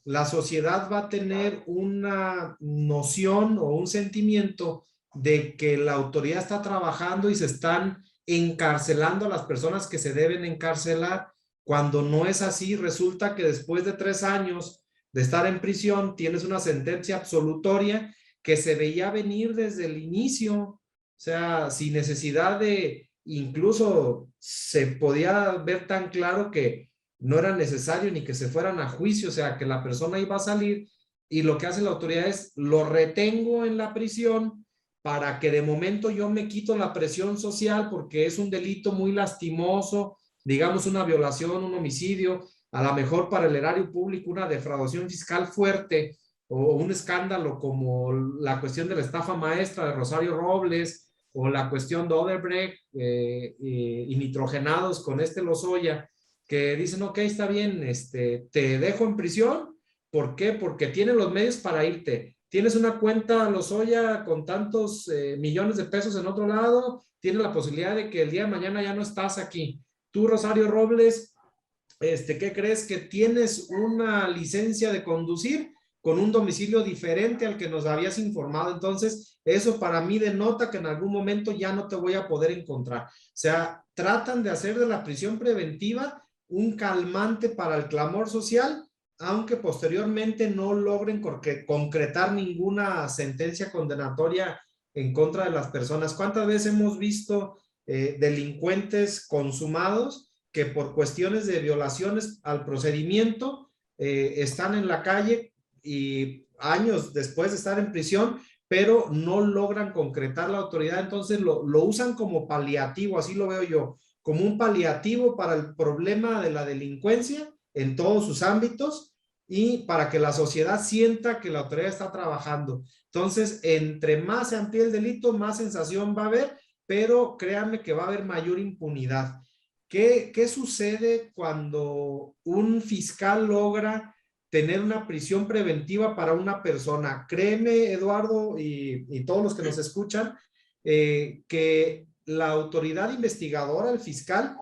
La sociedad va a tener una noción o un sentimiento de que la autoridad está trabajando y se están encarcelando a las personas que se deben encarcelar, cuando no es así. Resulta que después de 3 años de estar en prisión tienes una sentencia absolutoria que se veía venir desde el inicio. O sea, sin necesidad de, incluso se podía ver tan claro que no era necesario ni que se fueran a juicio, o sea, que la persona iba a salir, y lo que hace la autoridad es lo retengo en la prisión para que de momento yo me quito la presión social, porque es un delito muy lastimoso, digamos una violación, un homicidio, a lo mejor para el erario público una defraudación fiscal fuerte, o un escándalo como la cuestión de la estafa maestra de Rosario Robles, o la cuestión de Odebrecht y nitrogenados con Lozoya, que dicen, ok, está bien, te dejo en prisión. ¿Por qué? Porque tienes los medios para irte. Tienes una cuenta Lozoya con tantos millones de pesos en otro lado, tienes la posibilidad de que el día de mañana ya no estás aquí. Tú, Rosario Robles, ¿qué crees? Que tienes una licencia de conducir con un domicilio diferente al que nos habías informado. Entonces, eso para mí denota que en algún momento ya no te voy a poder encontrar. O sea, tratan de hacer de la prisión preventiva un calmante para el clamor social, aunque posteriormente no logren concretar ninguna sentencia condenatoria en contra de las personas. ¿Cuántas veces hemos visto delincuentes consumados que por cuestiones de violaciones al procedimiento están en la calle y años después de estar en prisión, pero no logran concretar la autoridad? Entonces lo usan como paliativo, así lo veo yo, como un paliativo para el problema de la delincuencia en todos sus ámbitos, y para que la sociedad sienta que la autoridad está trabajando. Entonces, entre más se amplíe el delito, más sensación va a haber, pero créanme que va a haber mayor impunidad. ¿Qué sucede cuando un fiscal logra tener una prisión preventiva para una persona? Créeme, Eduardo, y todos los que nos escuchan, que la autoridad investigadora, el fiscal,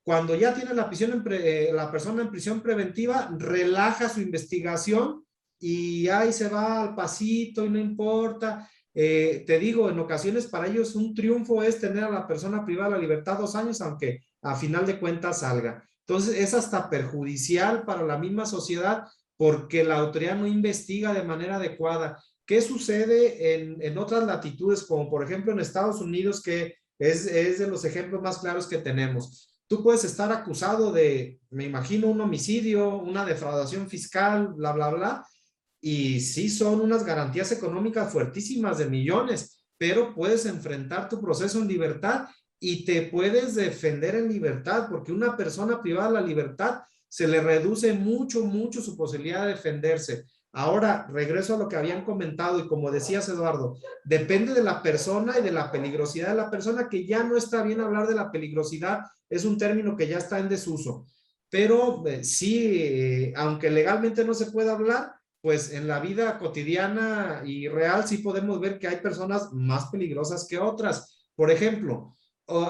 cuando ya tiene la persona en prisión preventiva, relaja su investigación y ahí se va al pasito y no importa. Te digo, en ocasiones para ellos un triunfo es tener a la persona privada de la libertad 2 años, aunque a final de cuentas salga. Entonces es hasta perjudicial para la misma sociedad, porque la autoridad no investiga de manera adecuada. ¿Qué sucede en otras latitudes, como por ejemplo en Estados Unidos, que es de los ejemplos más claros que tenemos? Tú puedes estar acusado de, me imagino, un homicidio, una defraudación fiscal, bla, bla, bla, y sí son unas garantías económicas fuertísimas de millones, pero puedes enfrentar tu proceso en libertad y te puedes defender en libertad, porque una persona privada de la libertad se le reduce mucho, mucho su posibilidad de defenderse. Ahora, regreso a lo que habían comentado y como decías, Eduardo, depende de la persona y de la peligrosidad de la persona, que ya no está bien hablar de la peligrosidad, es un término que ya está en desuso. Pero sí, aunque legalmente no se puede hablar, pues en la vida cotidiana y real sí podemos ver que hay personas más peligrosas que otras. Por ejemplo,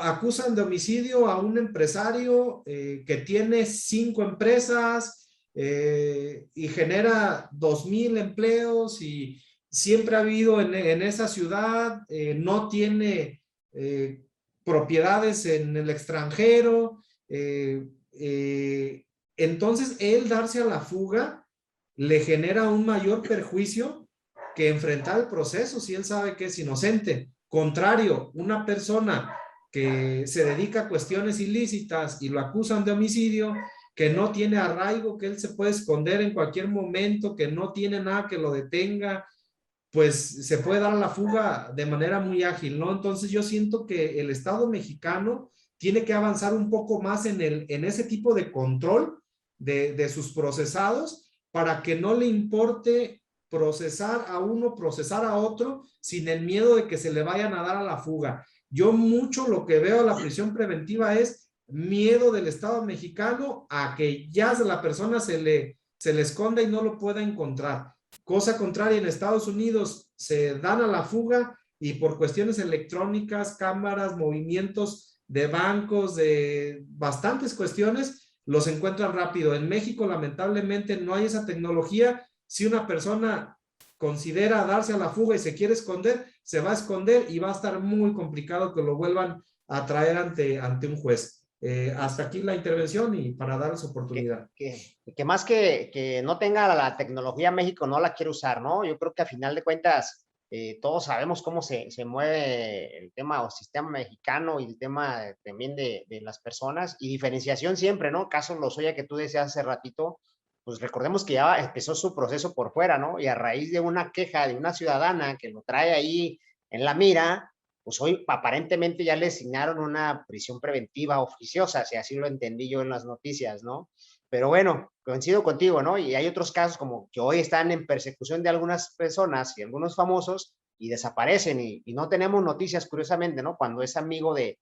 acusan de homicidio a un empresario que tiene 5 empresas y genera 2,000 empleos y siempre ha vivido en esa ciudad, no tiene propiedades en el extranjero. Entonces, él darse a la fuga le genera un mayor perjuicio que enfrentar el proceso si él sabe que es inocente. Contrario, una persona que se dedica a cuestiones ilícitas y lo acusan de homicidio, que no tiene arraigo, que él se puede esconder en cualquier momento, que no tiene nada que lo detenga, pues se puede dar a la fuga de manera muy ágil, ¿no? Entonces yo siento que el Estado mexicano tiene que avanzar un poco más en ese tipo de control de sus procesados para que no le importe procesar a uno, procesar a otro, sin el miedo de que se le vayan a dar a la fuga. Yo mucho lo que veo a la prisión preventiva es miedo del Estado mexicano a que ya la persona se le esconda y no lo pueda encontrar. Cosa contraria, en Estados Unidos se dan a la fuga y por cuestiones electrónicas, cámaras, movimientos de bancos, de bastantes cuestiones, los encuentran rápido. En México, lamentablemente, no hay esa tecnología. Si una persona considera darse a la fuga y se quiere esconder, se va a esconder y va a estar muy complicado que lo vuelvan a traer ante un juez. Hasta aquí la intervención y para darles oportunidad. Que más que no tenga la tecnología, México no la quiere usar, ¿no? Yo creo que a final de cuentas todos sabemos cómo se mueve el tema o sistema mexicano y el tema también de las personas y diferenciación siempre, ¿no? Caso Lozoya que tú decías hace ratito, pues recordemos que ya empezó su proceso por fuera, ¿no? Y a raíz de una queja de una ciudadana que lo trae ahí en la mira, pues hoy aparentemente ya le asignaron una prisión preventiva oficiosa, si así lo entendí yo en las noticias, ¿no? Pero bueno, coincido contigo, ¿no? Y hay otros casos como que hoy están en persecución de algunas personas y algunos famosos y desaparecen y no tenemos noticias, curiosamente, ¿no? Cuando es amigo de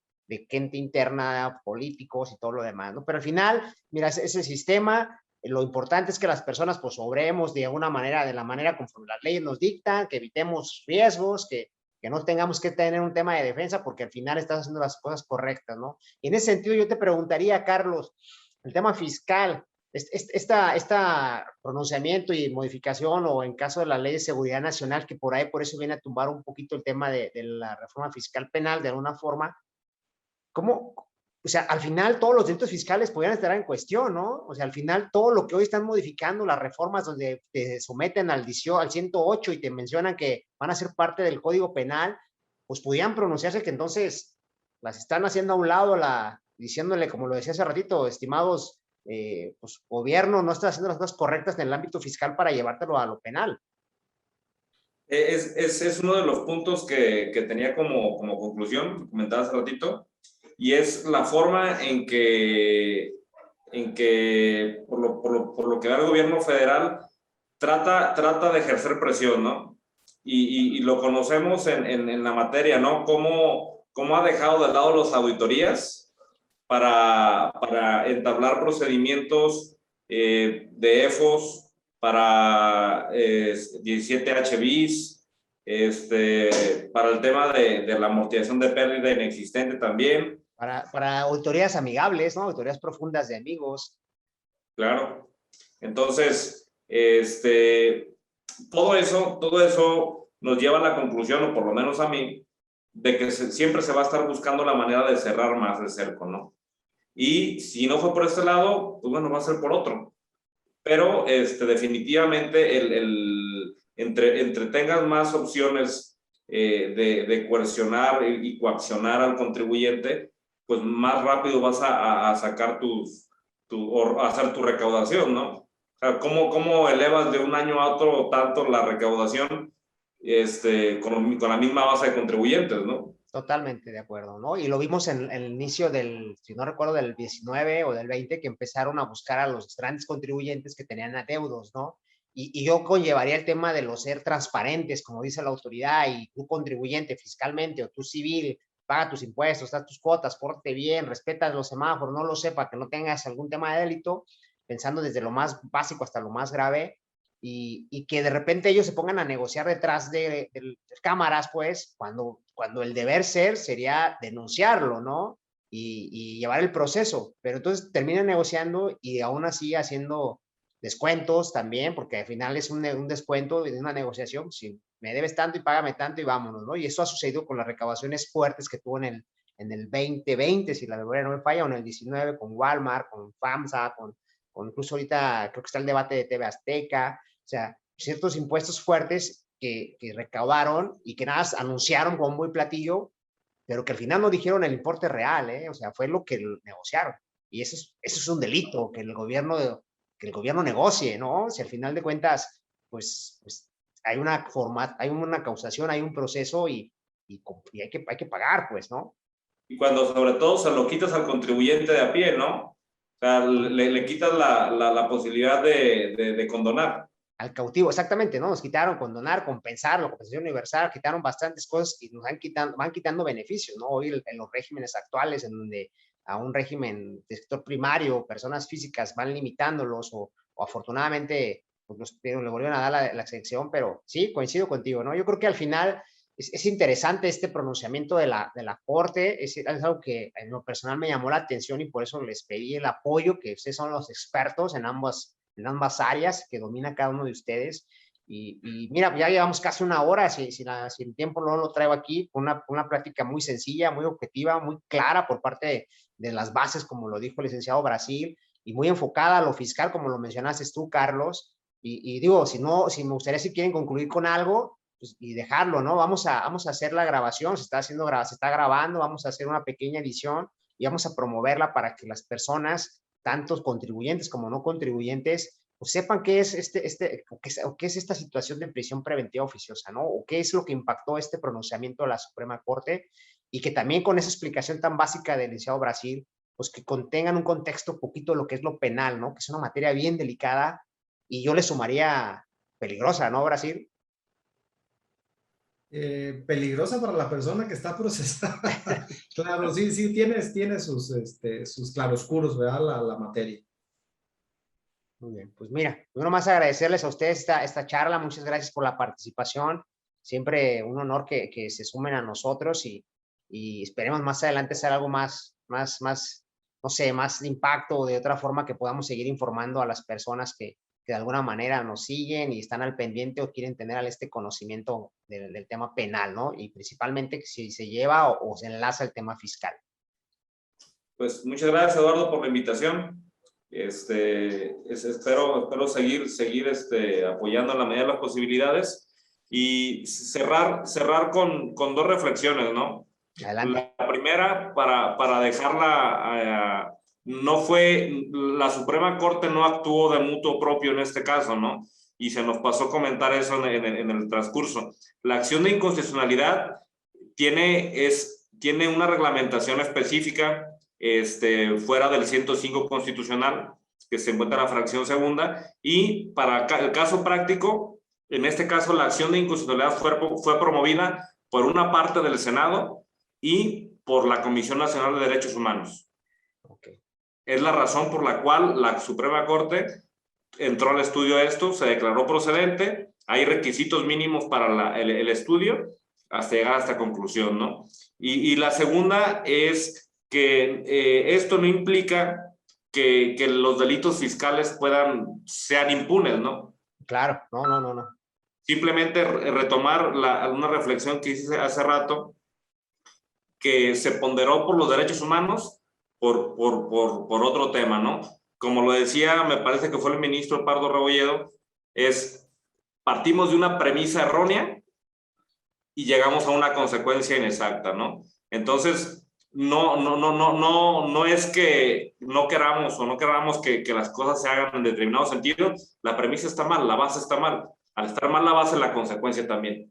gente interna, políticos y todo lo demás, ¿no? Pero al final, mira, ese sistema, lo importante es que las personas pues obremos de alguna manera, de la manera conforme las leyes nos dictan, que evitemos riesgos, que no tengamos que tener un tema de defensa porque al final estás haciendo las cosas correctas, ¿no? Y en ese sentido yo te preguntaría, Carlos, el tema fiscal, esta pronunciamiento y modificación o en caso de la ley de seguridad nacional, que por ahí por eso viene a tumbar un poquito el tema de la reforma fiscal penal de alguna forma, ¿cómo? O sea, al final todos los delitos fiscales podrían estar en cuestión, ¿no? O sea, al final todo lo que hoy están modificando, las reformas donde te someten al 108 y te mencionan que van a ser parte del Código Penal, pues podrían pronunciarse que entonces las están haciendo a un lado, diciéndole, como lo decía hace ratito, estimados, pues gobierno no está haciendo las cosas correctas en el ámbito fiscal para llevártelo a lo penal. Es uno de los puntos que tenía como conclusión, comentaba hace ratito, y es la forma en que por lo que da el gobierno federal trata de ejercer presión, ¿no? Y lo conocemos en la materia, ¿no? Cómo ha dejado de lado las auditorías para entablar procedimientos de EFOS para 17 HBs, para el tema de la amortización de pérdida inexistente también. Para auditorías amigables, ¿no? Auditorías profundas de amigos. Claro. Entonces, todo eso nos lleva a la conclusión, o por lo menos a mí, de que siempre se va a estar buscando la manera de cerrar más el cerco, ¿no? Y si no fue por este lado, pues bueno, va a ser por otro. Pero definitivamente entre tengas más opciones de coercionar y coaccionar al contribuyente, pues más rápido vas a sacar o hacer tu recaudación, ¿no? O sea, ¿cómo elevas de un año a otro tanto la recaudación con la misma base de contribuyentes, ¿no? Totalmente de acuerdo, ¿no? Y lo vimos en el inicio del, si no recuerdo, del 19 o del 20, que empezaron a buscar a los grandes contribuyentes que tenían adeudos, ¿no? Y yo conllevaría el tema de los ser transparentes, como dice la autoridad, y tú contribuyente fiscalmente o tú civil, paga tus impuestos, haz tus cuotas, porte bien, respeta los semáforos, no lo sepa, que no tengas algún tema de delito, pensando desde lo más básico hasta lo más grave, y que de repente ellos se pongan a negociar detrás de cámaras, pues, cuando el deber ser sería denunciarlo, ¿no? Y llevar el proceso, pero entonces terminan negociando y aún así haciendo descuentos también, porque al final es un descuento de una negociación, si me debes tanto y págame tanto y vámonos, ¿no? Y eso ha sucedido con las recaudaciones fuertes que tuvo en el 2020, si la memoria no me falla, o en el 19 con Walmart, con FAMSA, con incluso ahorita creo que está el debate de TV Azteca, o sea, ciertos impuestos fuertes que recaudaron y que nada anunciaron con muy platillo, pero que al final no dijeron el importe real, ¿eh? O sea, fue lo que negociaron. Y eso es un delito, que el gobierno negocie, ¿no? Si al final de cuentas, pues hay hay una causación, hay un proceso y hay que pagar, pues, ¿no? Y cuando sobre todo se lo quitas al contribuyente de a pie, ¿no? O sea, le quitas la posibilidad de condonar. Al cautivo, exactamente, ¿no? Nos quitaron condonar, compensar, la compensación universal, quitaron bastantes cosas y nos van quitando beneficios, ¿no? Hoy en los regímenes actuales, en donde a un régimen de sector primario, personas físicas van limitándolos o afortunadamente pues le volvieron a dar la exención, pero sí, coincido contigo, ¿no? Yo creo que al final es interesante este pronunciamiento de la Corte, es algo que en lo personal me llamó la atención y por eso les pedí el apoyo, que ustedes son los expertos en ambas áreas que domina cada uno de ustedes. Y mira, ya llevamos casi una hora, si el tiempo no lo traigo aquí, una plática muy sencilla, muy objetiva, muy clara por parte de las bases, como lo dijo el licenciado Brasil, y muy enfocada a lo fiscal, como lo mencionaste tú, Carlos. Y digo, si me gustaría si quieren concluir con algo, pues, y dejarlo, ¿no? Vamos a hacer la grabación, se está grabando, vamos a hacer una pequeña edición y vamos a promoverla para que las personas tantos contribuyentes como no contribuyentes, pues sepan qué es o qué es esta situación de prisión preventiva oficiosa, ¿no? O qué es lo que impactó este pronunciamiento de la Suprema Corte y que también con esa explicación tan básica del licenciado Brasil, pues que contengan un contexto poquito de lo que es lo penal, ¿no? Que es una materia bien delicada y yo le sumaría peligrosa, ¿no, Brasil? Peligrosa para la persona que está procesada. Claro, sí, sí, tiene sus claroscuros, ¿verdad? La materia. Muy bien, pues mira, uno más agradecerles a ustedes esta charla, muchas gracias por la participación, siempre un honor que se sumen a nosotros y esperemos más adelante hacer algo más, no sé, más de impacto o de otra forma que podamos seguir informando a las personas que de alguna manera nos siguen y están al pendiente o quieren tener este conocimiento del tema penal, ¿no? Y principalmente si se lleva o se enlaza el tema fiscal. Pues muchas gracias, Eduardo, por la invitación. Espero seguir apoyando en la medida de las posibilidades y cerrar con dos reflexiones, ¿no? Adelante. La primera, para dejarla, la Suprema Corte no actuó de mutuo propio en este caso, ¿no? Y se nos pasó comentar eso en el transcurso. La acción de inconstitucionalidad tiene una reglamentación específica fuera del 105 constitucional, que se encuentra en la fracción segunda, y para el caso práctico, en este caso la acción de inconstitucionalidad fue promovida por una parte del Senado y por la Comisión Nacional de Derechos Humanos. Okay. Es la razón por la cual la Suprema Corte entró al estudio de esto, se declaró procedente, hay requisitos mínimos para el estudio hasta llegar a esta conclusión, ¿no? Y la segunda es que esto no implica que los delitos fiscales sean impunes, ¿no? Claro, no. Simplemente retomar una reflexión que hice hace rato, que se ponderó por los derechos humanos por otro tema, ¿no? Como lo decía, me parece que fue el ministro Pardo Rebolledo, partimos de una premisa errónea y llegamos a una consecuencia inexacta, ¿no? Entonces, no es que no queramos o no queramos que las cosas se hagan en determinado sentido, la premisa está mal, la base está mal. Al estar mal la base, la consecuencia también.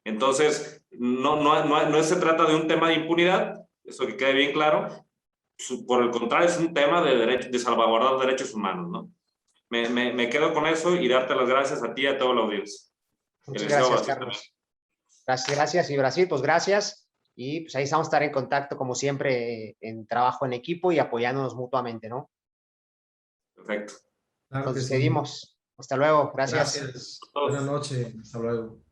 Entonces, no se trata de un tema de impunidad, eso que quede bien claro. Por el contrario, es un tema de salvaguardar derechos humanos, ¿no? Me quedo con eso y darte las gracias a ti y a toda la audiencia. Muchas gracias, Carlos. Gracias. Y Brasil, pues gracias. Y pues ahí vamos a estar en contacto, como siempre, en trabajo en equipo y apoyándonos mutuamente, ¿no? Perfecto. Claro que Entonces, sí. seguimos. Hasta luego. Gracias. Gracias. Buenas noches. Hasta luego.